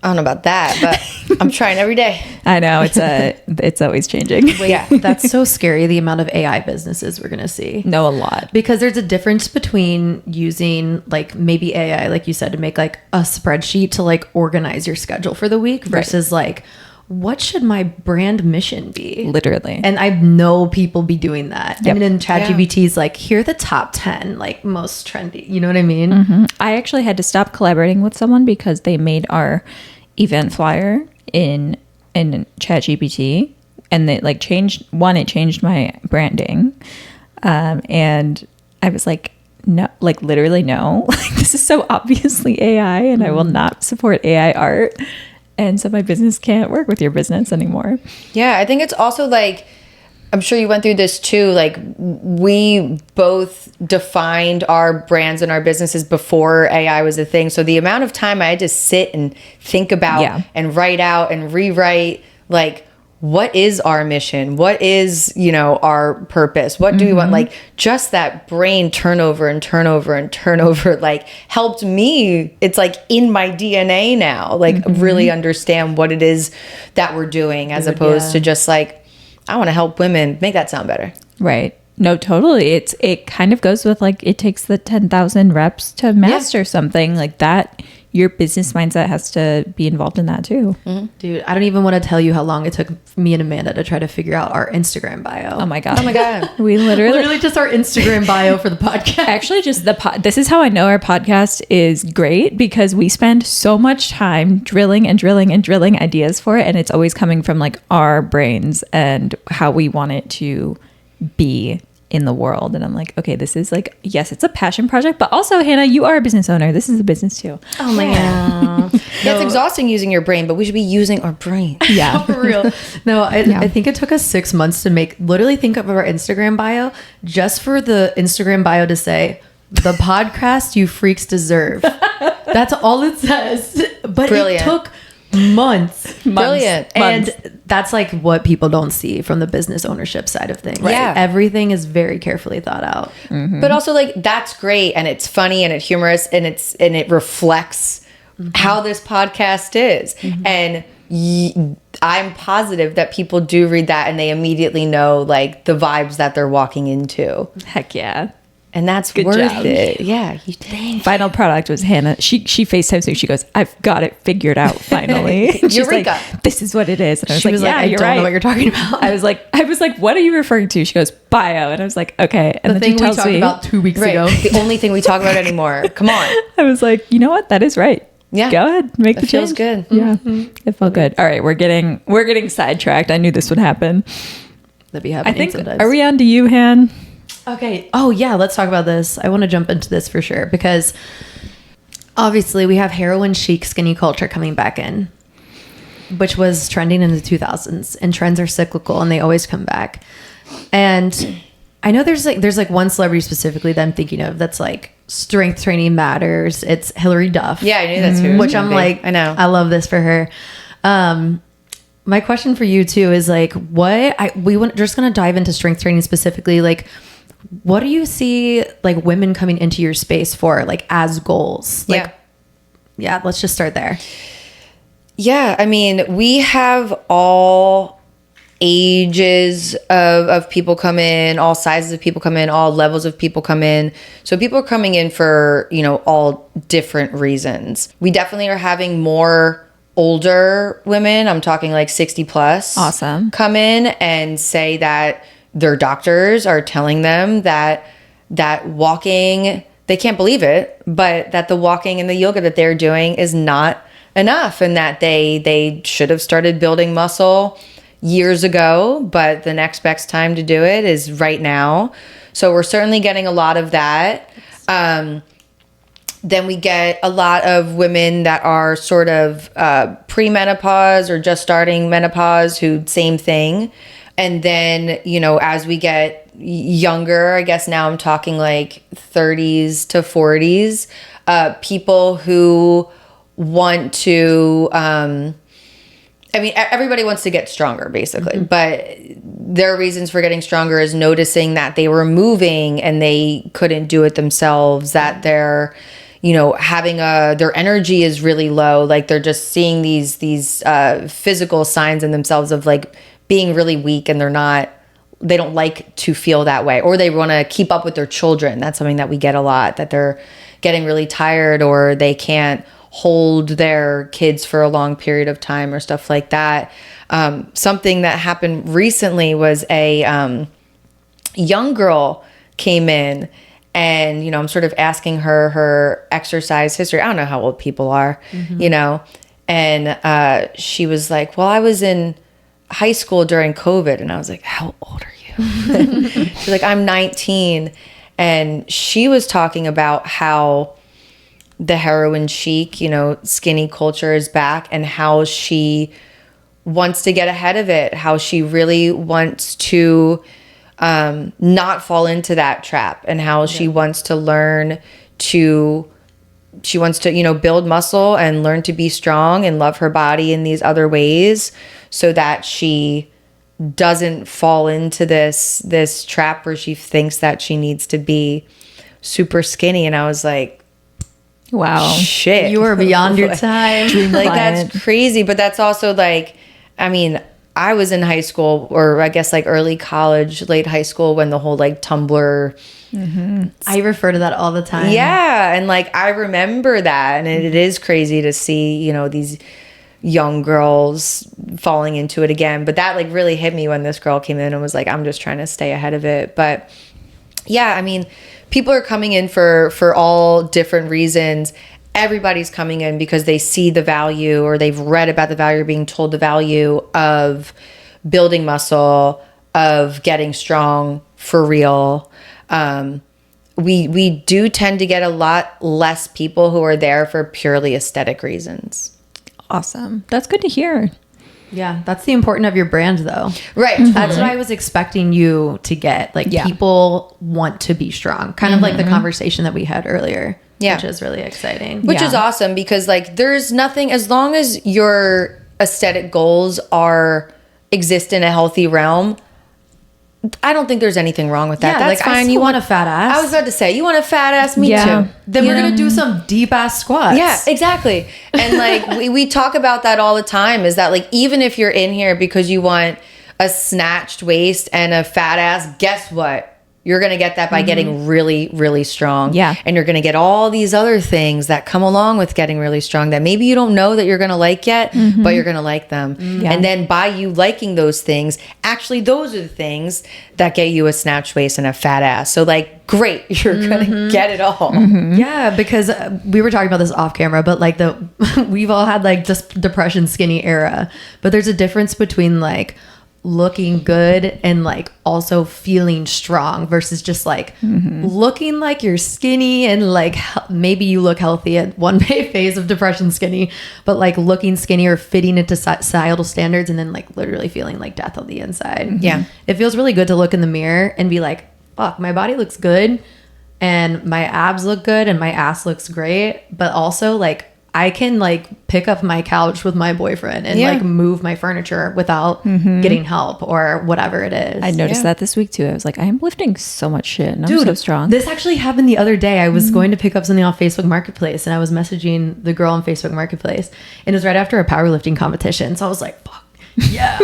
I don't know about that, but I'm trying every day. I know it's always changing. Yeah, that's so scary, the amount of AI businesses we're going to see. No, a lot. Because there's a difference between using like maybe AI, like you said, to make like a spreadsheet to like organize your schedule for the week versus like, what should my brand mission be? Literally. And I know people be doing that. Yep. And then ChatGPT's like, here are the top 10 like most trendy. You know what I mean? Mm-hmm. I actually had to stop collaborating with someone because they made our event flyer in ChatGPT, and they like changed it changed my branding. And I was like, no, like literally no. Like, this is so obviously AI, and I will not support AI art. And so my business can't work with your business anymore. Yeah, I think it's also like, I'm sure you went through this too. Like, we both defined our brands and our businesses before AI was a thing. So the amount of time I had to sit and think about and write out and rewrite, like, what is our mission? What is, our purpose? What do we want? Like, just that brain turnover, like, helped me. It's like in my DNA now, like really understand what it is that we're doing, as opposed to just like, I want to help women make that sound better. Right. No, totally. It kind of goes with like, it takes the 10,000 reps to master something like that. Your business mindset has to be involved in that too. Dude, I don't even want to tell you how long it took me and Amanda to try to figure out our Instagram bio. Oh my God. We literally just our Instagram bio for the podcast. Actually, just this is how I know our podcast is great, because we spend so much time drilling ideas for it. And it's always coming from like our brains and how we want it to be in the world. And I'm like, okay, this is like, yes, it's a passion project, but also, Hannah, you are a business owner. This is a business too. Oh my God. Yeah, it's exhausting using your brain, but we should be using our brain. Yeah. For real. No, I think it took us 6 months to literally think of our Instagram bio, just for the Instagram bio to say, the podcast you freaks deserve. That's all it says. But Brilliant. It took months. Brilliant. And that's like what people don't see from the business ownership side of things. Right. Yeah. Everything is very carefully thought out. But also, like, that's great, and it's funny and it's humorous, and it reflects how this podcast is. And I'm positive that people do read that and they immediately know like the vibes that they're walking into. Heck yeah. And that's Good worth job. it. Yeah, you did. Final product was Hannah. She FaceTimes me. She goes, "I've got it figured out finally." She's Eureka. like, "This is what it is." And I was She like, was "Yeah, like, I you're don't right." know what you're talking about. I was like, "What are you referring to?" She goes, "Bio." And I was like, "Okay." And The then she thing we tells talked me about 2 weeks Right. ago. The only thing we talk about anymore. Come on. I was like, "You know what? That is right. Yeah. Go ahead, make the It feels change." good. Yeah, it felt good. All right, we're getting sidetracked. I knew this would happen. That be I happening think. sometimes. Are we on to you, Han? Okay. Oh, yeah. Let's talk about this. I want to jump into this for sure because obviously we have heroin chic skinny culture coming back in, which was trending in the 2000s, and trends are cyclical and they always come back. And I know there's like one celebrity specifically that I'm thinking of that's like strength training matters. It's Hillary Duff. Yeah, I knew that's who it was Which gonna I'm be. like, I know. I love this for her. My question for you too is like, just going to dive into strength training specifically. Like, what do you see like women coming into your space for, like as goals? Like, yeah, let's just start there. Yeah, I mean, we have all ages of people come in, all sizes of people come in, all levels of people come in. So people are coming in for, all different reasons. We definitely are having more older women, I'm talking like 60 plus, Awesome. come in and say that their doctors are telling them that walking, they can't believe it, but that the walking and the yoga that they're doing is not enough, and that they should have started building muscle years ago, but the next best time to do it is right now. So we're certainly getting a lot of that. Then we get a lot of women that are sort of premenopause or just starting menopause, who same thing. And then, you know, as we get younger, I guess now I'm talking like 30s to 40s, people who want to, I mean, everybody wants to get stronger, basically. But their reasons for getting stronger is noticing that they were moving and they couldn't do it themselves, that they're, you know, having their energy is really low. Like they're just seeing these physical signs in themselves of like being really weak, and they don't like to feel that way, or they want to keep up with their children. That's something that we get a lot, that they're getting really tired, or they can't hold their kids for a long period of time, or stuff like that. Something that happened recently was a young girl came in, and, you know, I'm sort of asking her exercise history. I don't know how old people are, you know, and she was like, well, I was in high school during COVID. And I was like, how old are you? She's like, I'm 19. And she was talking about how the heroin chic, you know, skinny culture is back, and how she wants to get ahead of it, how she really wants to not fall into that trap, and how she wants to learn to, you know, build muscle and learn to be strong and love her body in these other ways, so that she doesn't fall into this trap where she thinks that she needs to be super skinny. And I was like, wow, shit, you are beyond your time. Like, that's crazy. But that's also like, I mean, I was in high school, or I guess like early college, late high school, when the whole like Tumblr. I refer to that all the time. Yeah. And like, I remember that. And it is crazy to see, you know, these young girls falling into it again. But that like really hit me when this girl came in and was like, I'm just trying to stay ahead of it. But yeah, I mean, people are coming in for all different reasons. Everybody's coming in because they see the value, or they've read about the value, or being told the value of building muscle, of getting strong for real. We do tend to get a lot less people who are there for purely aesthetic reasons. Awesome. That's good to hear. Yeah, that's the important of your brand, though. Right. That's what I was expecting you to get. Like, people want to be strong. Kind of like the conversation that we had earlier. Yeah. Which is really exciting. Which is awesome, because like there's nothing, as long as your aesthetic goals exist in a healthy realm, I don't think there's anything wrong with that. Yeah, that's like, fine. You want a fat ass? I was about to say, you want a fat ass? Me too. Then we're going to do some deep ass squats. Yeah, exactly. And like we talk about that all the time, is that like, even if you're in here because you want a snatched waist and a fat ass, guess what? You're going to get that by getting really, really strong. Yeah. And you're going to get all these other things that come along with getting really strong that maybe you don't know that you're going to like yet, but you're going to like them. Yeah. And then by you liking those things, actually those are the things that get you a snatched waist and a fat ass. So like, great, you're going to get it all. Yeah, because we were talking about this off camera, but like we've all had like just depression skinny era, but there's a difference between like looking good and like also feeling strong versus just like looking like you're skinny and like maybe you look healthy at one phase of depression skinny, but like looking skinny or fitting into societal standards and then like literally feeling like death on the inside. Yeah. It feels really good to look in the mirror and be like, fuck, my body looks good and my abs look good and my ass looks great, but also like I can like pick up my couch with my boyfriend and like move my furniture without getting help or whatever it is. I noticed that this week too. I was like, I am lifting so much shit and I'm so strong. This actually happened the other day. I was going to pick up something off Facebook Marketplace and I was messaging the girl on Facebook Marketplace and it was right after a powerlifting competition. So I was like, fuck. Yeah.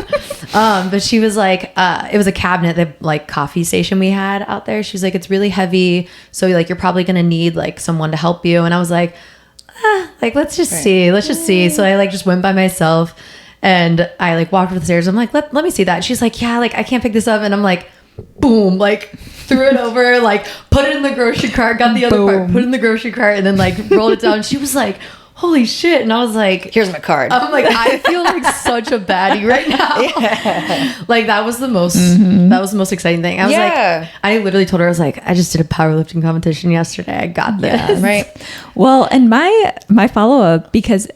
But she was like, it was a cabinet, the like coffee station we had out there. She was like, it's really heavy. So like, you're probably going to need like someone to help you. And I was like, like, let's just see. So I like just went by myself and I like walked up the stairs. I'm like, let me see that. She's like, yeah, like I can't pick this up. And I'm like, boom, like threw it over, like put it in the grocery cart, got the other part, put it in the grocery cart and then like rolled it down. She was like, holy shit. And I was like, here's my card. I'm like, I feel like such a baddie right now. Like that was the most exciting thing. I was like, I literally told her, I was like, I just did a powerlifting competition yesterday. I got this. Yeah, right. Well, and my follow-up, because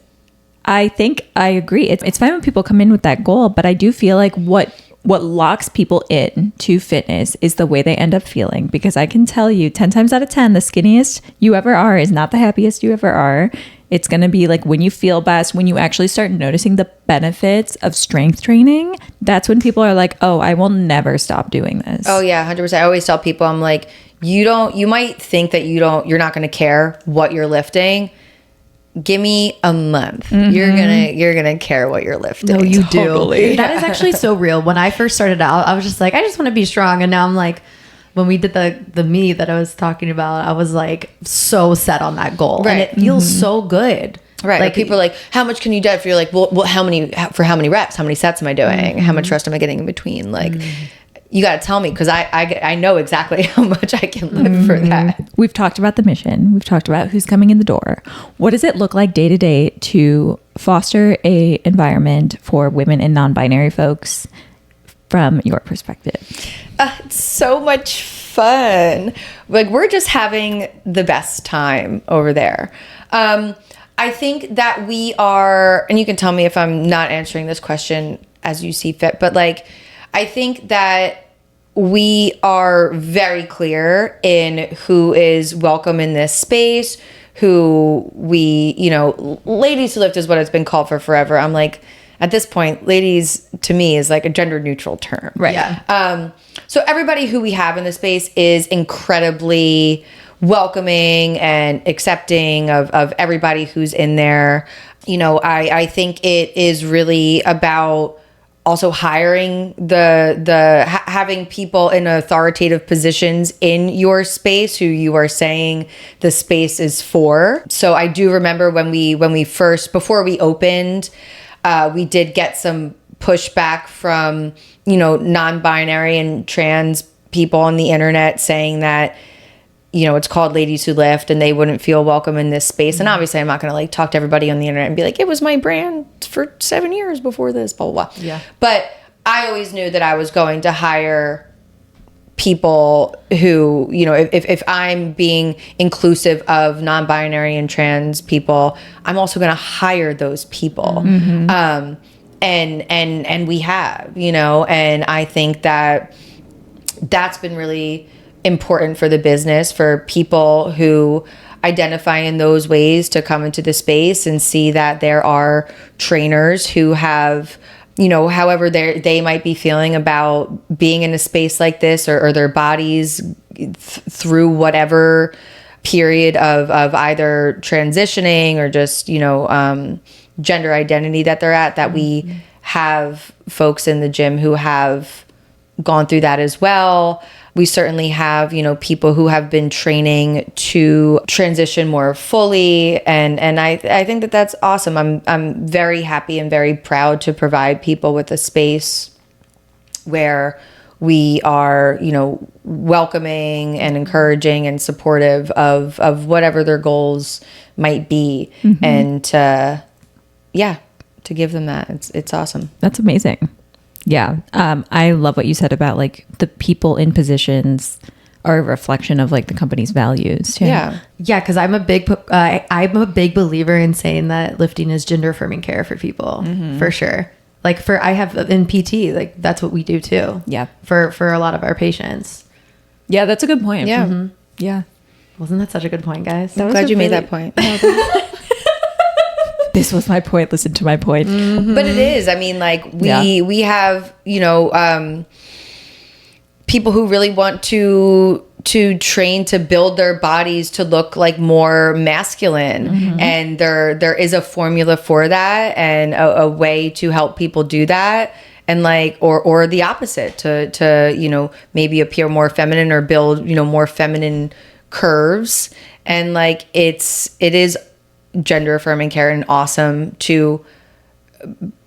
I think I agree. It's fine when people come in with that goal, but I do feel like what locks people in to fitness is the way they end up feeling. Because I can tell you 10 times out of 10, the skinniest you ever are is not the happiest you ever are. It's going to be like when you feel best, when you actually start noticing the benefits of strength training, that's when people are like, oh, I will never stop doing this. Oh yeah, 100%. I always tell people, I'm like, you might think that you're not going to care what you're lifting. Give me a month. You're gonna care what you're lifting. No, you do. That is actually so real. When I first started out, I was just like, I just want to be strong. And now I'm like, when we did the me that I was talking about, I was like so set on that goal. Right. And it feels so good. Right. Like people are like, how much can you deadlift? You're like, well, how many reps? How many sets am I doing? How much rest am I getting in between? Like, you got to tell me, because I know exactly how much I can lift for that. We've talked about the mission. We've talked about who's coming in the door. What does it look like day to day to foster a environment for women and non-binary folks from your perspective? It's so much fun. Like, we're just having the best time over there. I think that we are, and you can tell me if I'm not answering this question as you see fit, but like, I think that we are very clear in who is welcome in this space, who we, ladies who lift is what it's been called for forever. I'm like, at this point, ladies to me is like a gender neutral term. Right. Yeah. So everybody who we have in the space is incredibly welcoming and accepting of everybody who's in there. I think it is really about also hiring having people in authoritative positions in your space who you are saying the space is for. So I do remember when we first, before we opened, we did get some pushback from, non-binary and trans people on the internet saying that, it's called Ladies Who Lift and they wouldn't feel welcome in this space. And obviously I'm not going to like talk to everybody on the internet and be like, it was my brand for 7 years before this, blah, blah, blah. Yeah. But I always knew that I was going to hire people who, if I'm being inclusive of non-binary and trans people, I'm also going to hire those people. And we have, and I think that that's been really important for the business, for people who identify in those ways to come into the space and see that there are trainers who have, however they might be feeling about being in a space like this or their bodies through whatever period of either transitioning or just, gender identity that they're at, that we have folks in the gym who have gone through that as well. We certainly have, people who have been training to transition more fully. And I think that that's awesome. I'm very happy and very proud to provide people with a space where we are, welcoming and encouraging and supportive of whatever their goals might be. And to give them that. It's awesome. That's amazing. Yeah. I love what you said about like the people in positions are a reflection of like the company's values too. Yeah. Yeah. Cause I'm a big believer in saying that lifting is gender affirming care for people for sure. Like I have in PT, like that's what we do too. Yeah. For a lot of our patients. Yeah. That's a good point. Yeah. Yeah. Wasn't that such a good point, guys? I'm glad you made that point. This was my point. Listen to my point. But it is. I mean, like we have, people who really want to train to build their bodies to look like more masculine. And there is a formula for that and a way to help people do that. And like, or the opposite to, maybe appear more feminine or build, more feminine curves. And like, it is gender affirming care and awesome to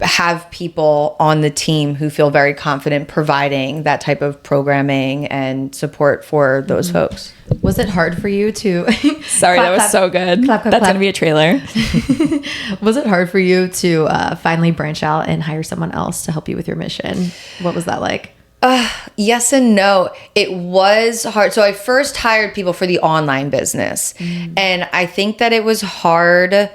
have people on the team who feel very confident providing that type of programming and support for those folks. Was it hard for you to Sorry, that was so good. That's going to be a trailer. Was it hard for you to finally branch out and hire someone else to help you with your mission? What was that like? Yes and no. It was hard. So I first hired people for the online business. And I think that it was hard.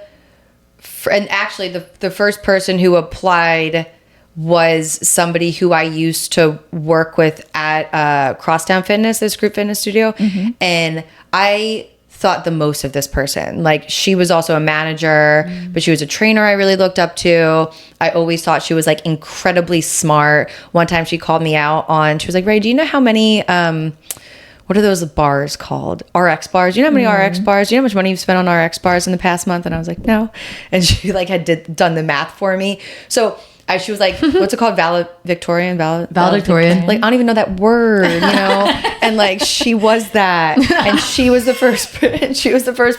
And actually, the first person who applied was somebody who I used to work with at Crosstown Fitness, this group fitness studio. And I thought the most of this person. Like, she was also a manager, but she was a trainer I really looked up to. I always thought she was like incredibly smart. One time she called me out on, she was like, Rae, do you know how many, what are those bars called? RX bars. Do you know how many RX bars? Do you know how much money you've spent on RX bars in the past month? And I was like, no. And she like had done the math for me. So she was like, what's it called? Valedictorian? Valedictorian. Like, I don't even know that word, you know? And like, she was that. And she was the first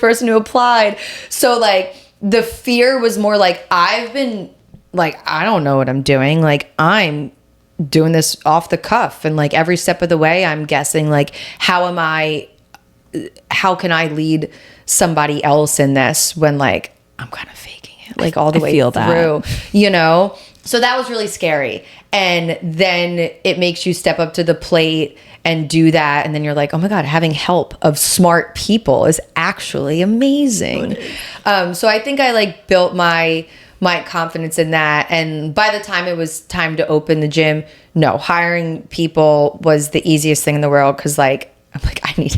person who applied. So like, the fear was more like, I've been like, I don't know what I'm doing. Like, I'm doing this off the cuff. And like, every step of the way, I'm guessing like, how can I lead somebody else in this when like, I'm kind of faking it, like all the way through, you know? So that was really scary. And then it makes you step up to the plate and do that. And then you're like, oh my God, having help of smart people is actually amazing. So I think I like built my confidence in that. And by the time it was time to open the gym, no, hiring people was the easiest thing in the world. Cause like, I'm like, I need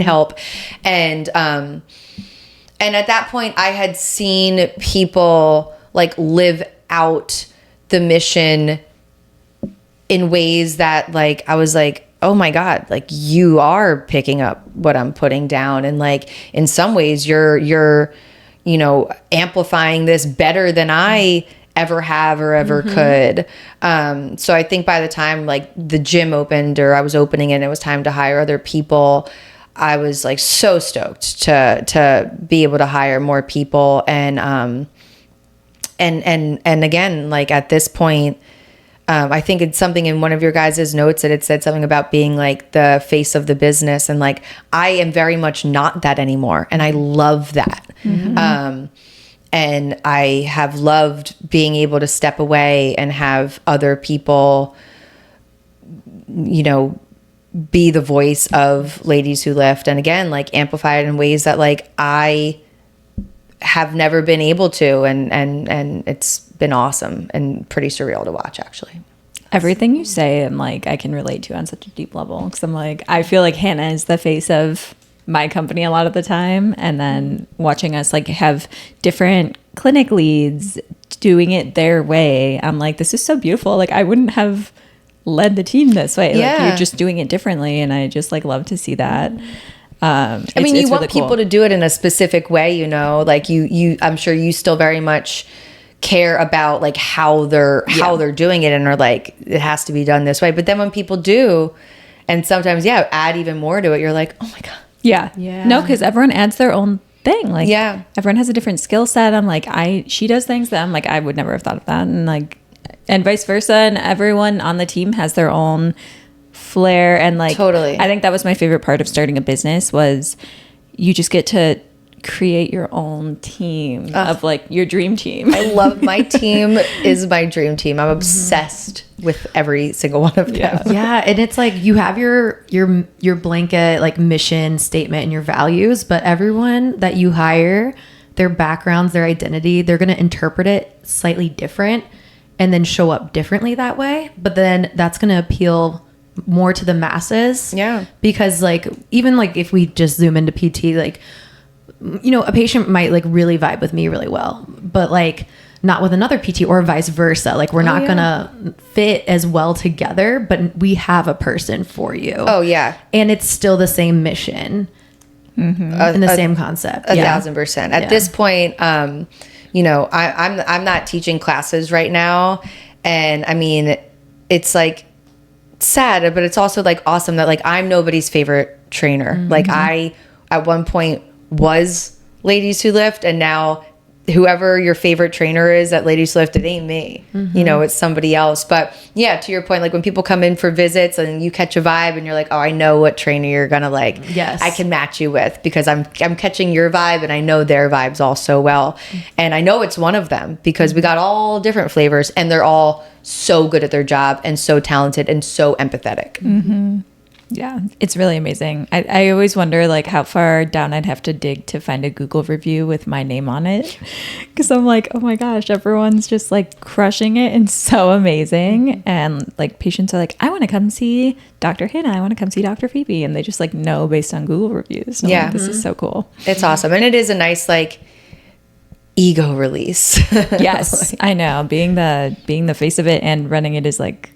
help. And at that point I had seen people like live out the mission in ways that like I was like, oh my God, like you are picking up what I'm putting down, and like in some ways you're you know, amplifying this better than I ever have or ever could. So I think by the time like the gym opened, or I was opening it and it was time to hire other people, I was like so stoked to be able to hire more people. And again, like at this point, I think it's something in one of your guys' notes that it said something about being like the face of the business. And like, I am very much not that anymore. And I love that. And I have loved being able to step away and have other people, you know, be the voice of Ladies Who Lift. And again, like amplify it in ways that like I have never been able to, and it's been awesome and pretty surreal to watch, actually. Everything you say, I'm like, I can relate to on such a deep level, because I'm like, I feel like Hannah is the face of my company a lot of the time, and then watching us like have different clinic leads doing it their way, I'm like, this is so beautiful. Like, I wouldn't have led the team this way. Yeah. Like, you're just doing it differently, and I just like love to see that. I mean, you want really people cool to do it in a specific way, you know, like you I'm sure you still very much care about like how they're doing it, and are like, it has to be done this way. But then when people do, and sometimes add even more to it, you're like, oh my God. Yeah. No, because everyone adds their own thing. Like, everyone has a different skill set. I'm like, she does things that I'm like, I would never have thought of that, and like, and vice versa. And everyone on the team has their own flair, and like, totally. I think that was my favorite part of starting a business, was you just get to create your own team of like your dream team. I love my team is my dream team. I'm obsessed with every single one of them. Yeah, and it's like you have your blanket like mission statement and your values, but everyone that you hire, their backgrounds, their identity, they're going to interpret it slightly different and then show up differently that way. But then that's going to appeal more to the masses. Yeah. Because like, even like if we just zoom into PT, like, you know, a patient might like really vibe with me really well, but like not with another PT, or vice versa. Like, we're not gonna fit as well together, but we have a person for you. Oh yeah. And it's still the same mission and the same concept. 1,000%. At this point, you know, I'm not teaching classes right now. And I mean, it's like sad, but it's also like awesome that like I'm nobody's favorite trainer. Like, I at one point was Ladies Who Lift, and now whoever your favorite trainer is at Ladies Lift, it ain't me. You know, it's somebody else. But yeah, to your point, like when people come in for visits and you catch a vibe and you're like, oh, I know what trainer you're gonna like. Yes. I can match you with because I'm catching your vibe and I know their vibes all so well. And I know it's one of them because we got all different flavors and they're all so good at their job and so talented and so empathetic. Yeah, it's really amazing. I always wonder like how far down I'd have to dig to find a Google review with my name on it. Because I'm like, oh my gosh, everyone's just like crushing it and so amazing. And like patients are like, I want to come see Dr. Hannah. I want to come see Dr. Phoebe. And they just like know based on Google reviews. So Yeah. like, this is so cool. It's awesome. And it is a nice like ego release. Yes, I know. Being the face of it and running it is like,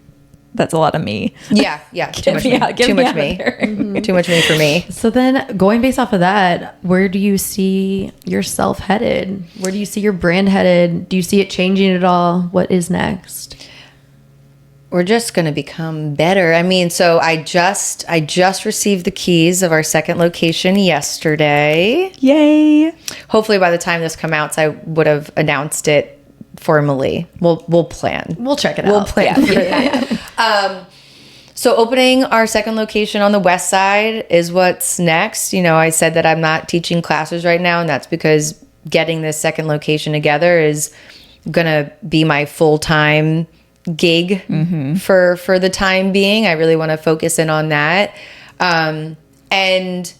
that's a lot of me. Yeah. Too much me. Too much me. Too much me for me. So then going based off of that, where do you see yourself headed? Where do you see your brand headed? Do you see it changing at all? What is next? We're just going to become better. I mean, so I just received the keys of our second location yesterday. Yay. Hopefully by the time this comes out, I would have announced it formally. We'll plan. We'll check it out. We'll plan for that. So opening our second location on the west side is what's next. You know, I said that I'm not teaching classes right now, and that's because getting this second location together is going to be my full-time gig for the time being. I really want to focus in on that. And,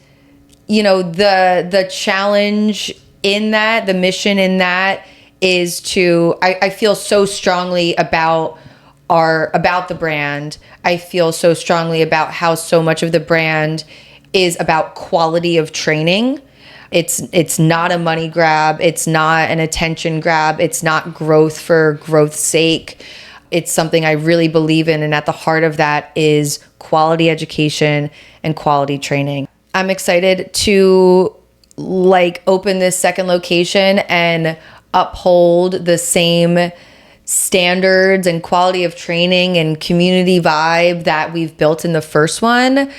you know, the challenge in that, the mission in that is to, I feel so strongly about the brand. I feel so strongly about how so much of the brand is about quality of training. It's not a money grab. It's not an attention grab. It's not growth for growth's sake. It's something I really believe in. And at the heart of that is quality education and quality training. I'm excited to like open this second location and uphold the same standards and quality of training and community vibe that we've built in the first one.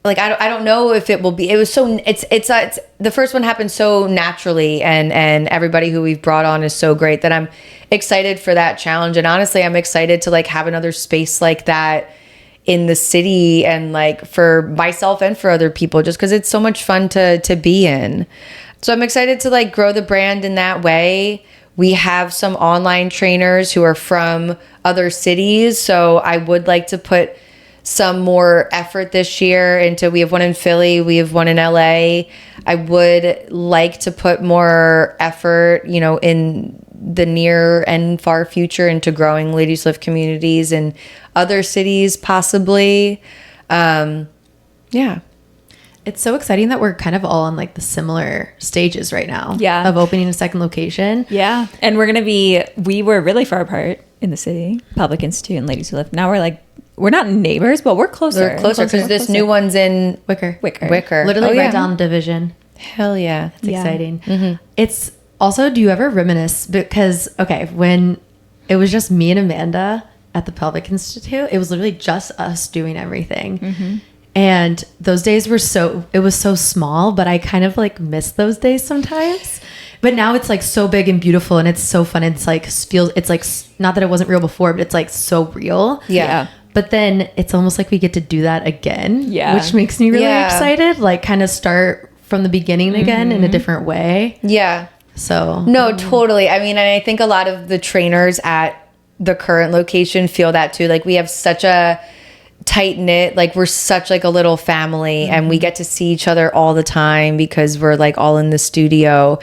Like, I don't know if it will be, it's the first one happened so naturally and everybody who we've brought on is so great that I'm excited for that challenge. And honestly, I'm excited to like have another space like that in the city and like for myself and for other people, just because it's so much fun to be in. So I'm excited to like grow the brand in that way. We have some online trainers who are from other cities. So I would like to put some more effort this year into, we have one in Philly, we have one in LA. I would like to put more effort, you know, in the near and far future into growing Ladies Lift communities in other cities possibly. Yeah. It's so exciting that we're kind of all on like the similar stages right now. Yeah. Of opening a second location. Yeah. And we were really far apart in the city, Public Institute and Ladies Who Lift. Now we're not neighbors, but we're closer. We're closer because this new one's in Wicker. Oh, Literally right down the division. Hell yeah. It's exciting. It's also, do you ever reminisce? Because, okay, when it was just me and Amanda at the Pelvic Institute, it was literally just us doing everything. And those days were it was so small, but I kind of like miss those days sometimes. But now it's like so big and beautiful and it's so fun. It's like it's like, not that it wasn't real before, but it's like so real. Yeah. But then it's almost like we get to do that again. Yeah. Which makes me really excited. Like kind of start from the beginning again in a different way. Yeah. So. No, totally. I mean, and I think a lot of the trainers at the current location feel that too. Like we have such a tight knit, like we're such like a little family and we get to see each other all the time because we're like all in the studio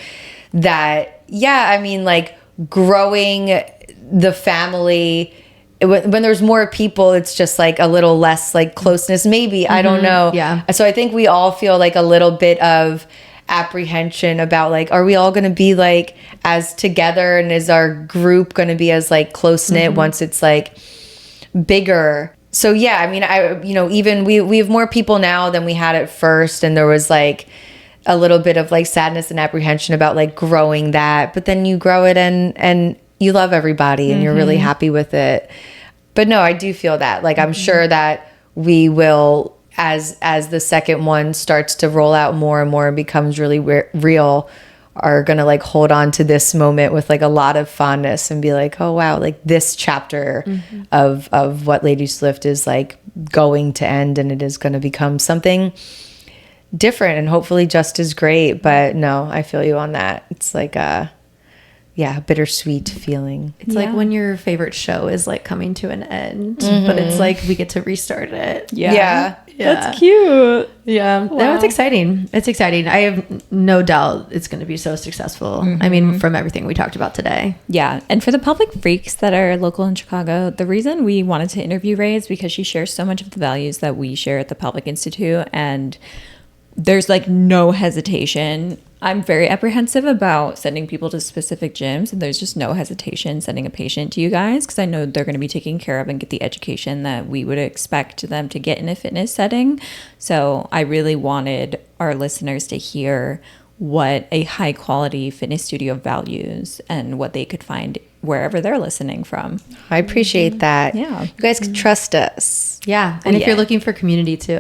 that, yeah, I mean, like growing the family when there's more people, it's just like a little less like closeness, maybe. I don't know. Yeah. So I think we all feel like a little bit of apprehension about like, are we all going to be like as together and is our group going to be as like close knit once it's like bigger? So yeah, I mean, even we have more people now than we had at first, and there was like a little bit of like sadness and apprehension about like growing that, but then you grow it and you love everybody and you're really happy with it. But no, I do feel that like I'm sure that we will, as the second one starts to roll out more and more and becomes really real, are gonna like hold on to this moment with like a lot of fondness and be like, oh wow, like this chapter of what Ladies Lift is like going to end, and it is going to become something different and hopefully just as great. But no, I feel you on that. It's like a bittersweet feeling. It's like when your favorite show is like coming to an end, but it's like we get to restart it. Yeah. That's cute. Yeah. Wow. No, it's exciting. It's exciting. I have no doubt it's going to be so successful. I mean, from everything we talked about today. Yeah. And for the pelvic freaks that are local in Chicago, the reason we wanted to interview Rae is because she shares so much of the values that we share at the Pelvic Institute. And there's like no hesitation. I'm very apprehensive about sending people to specific gyms, and there's just no hesitation sending a patient to you guys, because I know they're going to be taken care of and get the education that we would expect them to get in a fitness setting. So I really wanted our listeners to hear what a high quality fitness studio values and what they could find wherever they're listening from. I appreciate that. Yeah. You guys can trust us. Yeah. And if you're looking for community too.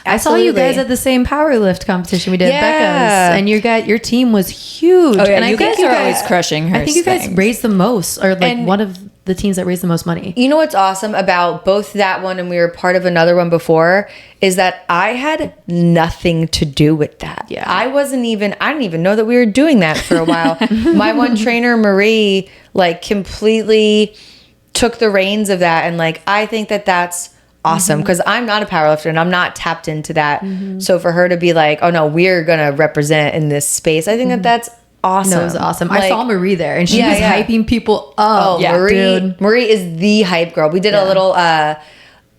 I saw Absolutely. you guys at the same power lift competition we did at Yeah. Becca's, and your team was huge. Oh, yeah, and you guys are always crushing her I think you guys things. raised the most, or like And- one of the teams that raised the most money. You know what's awesome about both that one and we were part of another one before is that I had nothing to do with that. Yeah. I didn't even know that we were doing that for a while. My one trainer, Marie, like completely took the reins of that. And like, I think that that's awesome because I'm not a powerlifter and I'm not tapped into that. So for her to be like, oh no, we're going to represent in this space. I think that that's awesome. No, it was awesome. I Like, saw Marie there, and she Yeah, was yeah. hyping people up. Oh, Marie is the hype girl. We did a little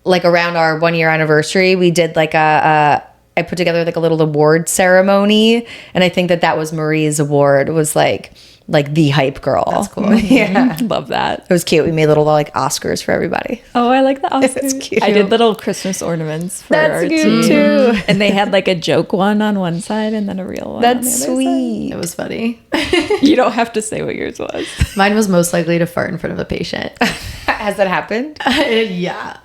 like around our 1 year anniversary. We did like I put together like a little award ceremony, and I think that was Marie's award. It was like the hype girl. That's cool. Yeah. Love that. It was cute. We made little like Oscars for everybody. Oh, I like the Oscars. It's cute. I did little Christmas ornaments for That's our cute team. too. And they had like a joke one on one side and then a real one. That's on the other sweet. It was funny. side. You don't have to say what yours was. Mine was most likely to fart in front of a patient. Has that happened? Yeah.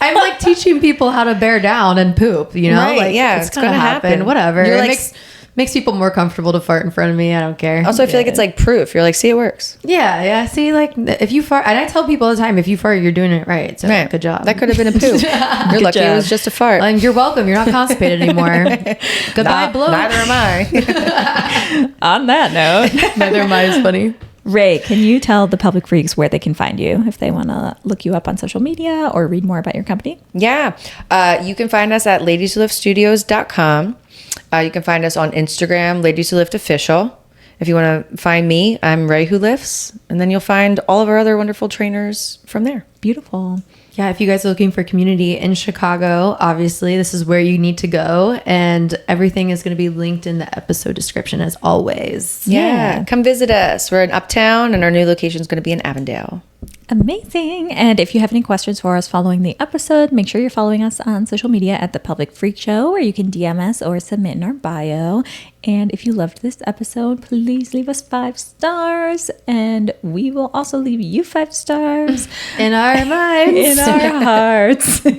I'm like teaching people how to bear down and poop, you know? Right, like, yeah, it's it's gonna gonna happen. happen. Whatever. You're It like- makes people more comfortable to fart in front of me. I don't care. Also, I feel like it's like proof. You're like, see, it works. Yeah. See, like if you fart, and I tell people all the time, if you fart, you're doing it right. So Right. good job. That could have been a poop. You're lucky it job. was just a fart. You're welcome. You're not constipated anymore. Goodbye, blow. Neither am I. On that note, Neither am I. Is funny. Rae, can you tell the Pelvic Freaks where they can find you if they want to look you up on social media or read more about your company? Yeah. You can find us at ladieswholiftstudios.com. You can find us on Instagram, Ladies Who Lift Official. If you want to find me, I'm Rae Who Lifts. And then you'll find all of our other wonderful trainers from there. Beautiful. Yeah, if you guys are looking for community in Chicago, obviously this is where you need to go, and everything is going to be linked in the episode description as always. Yeah. Come visit us. We're in Uptown, and our new location is going to be in Avondale. Amazing. And if you have any questions for us following the episode, make sure you're following us on social media at The Pelvic Freak Show, where you can DM us or submit in our bio. And if you loved this episode, please leave us 5 stars. And we will also leave you 5 stars In our minds. in our hearts. All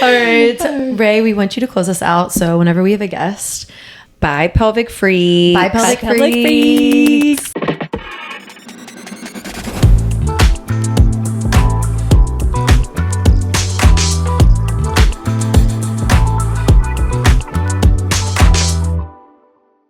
right. Rae, we want you to close us out. So whenever we have a guest, Bye, Pelvic Freaks. bye, Pelvic Pelvic Freaks. Freaks.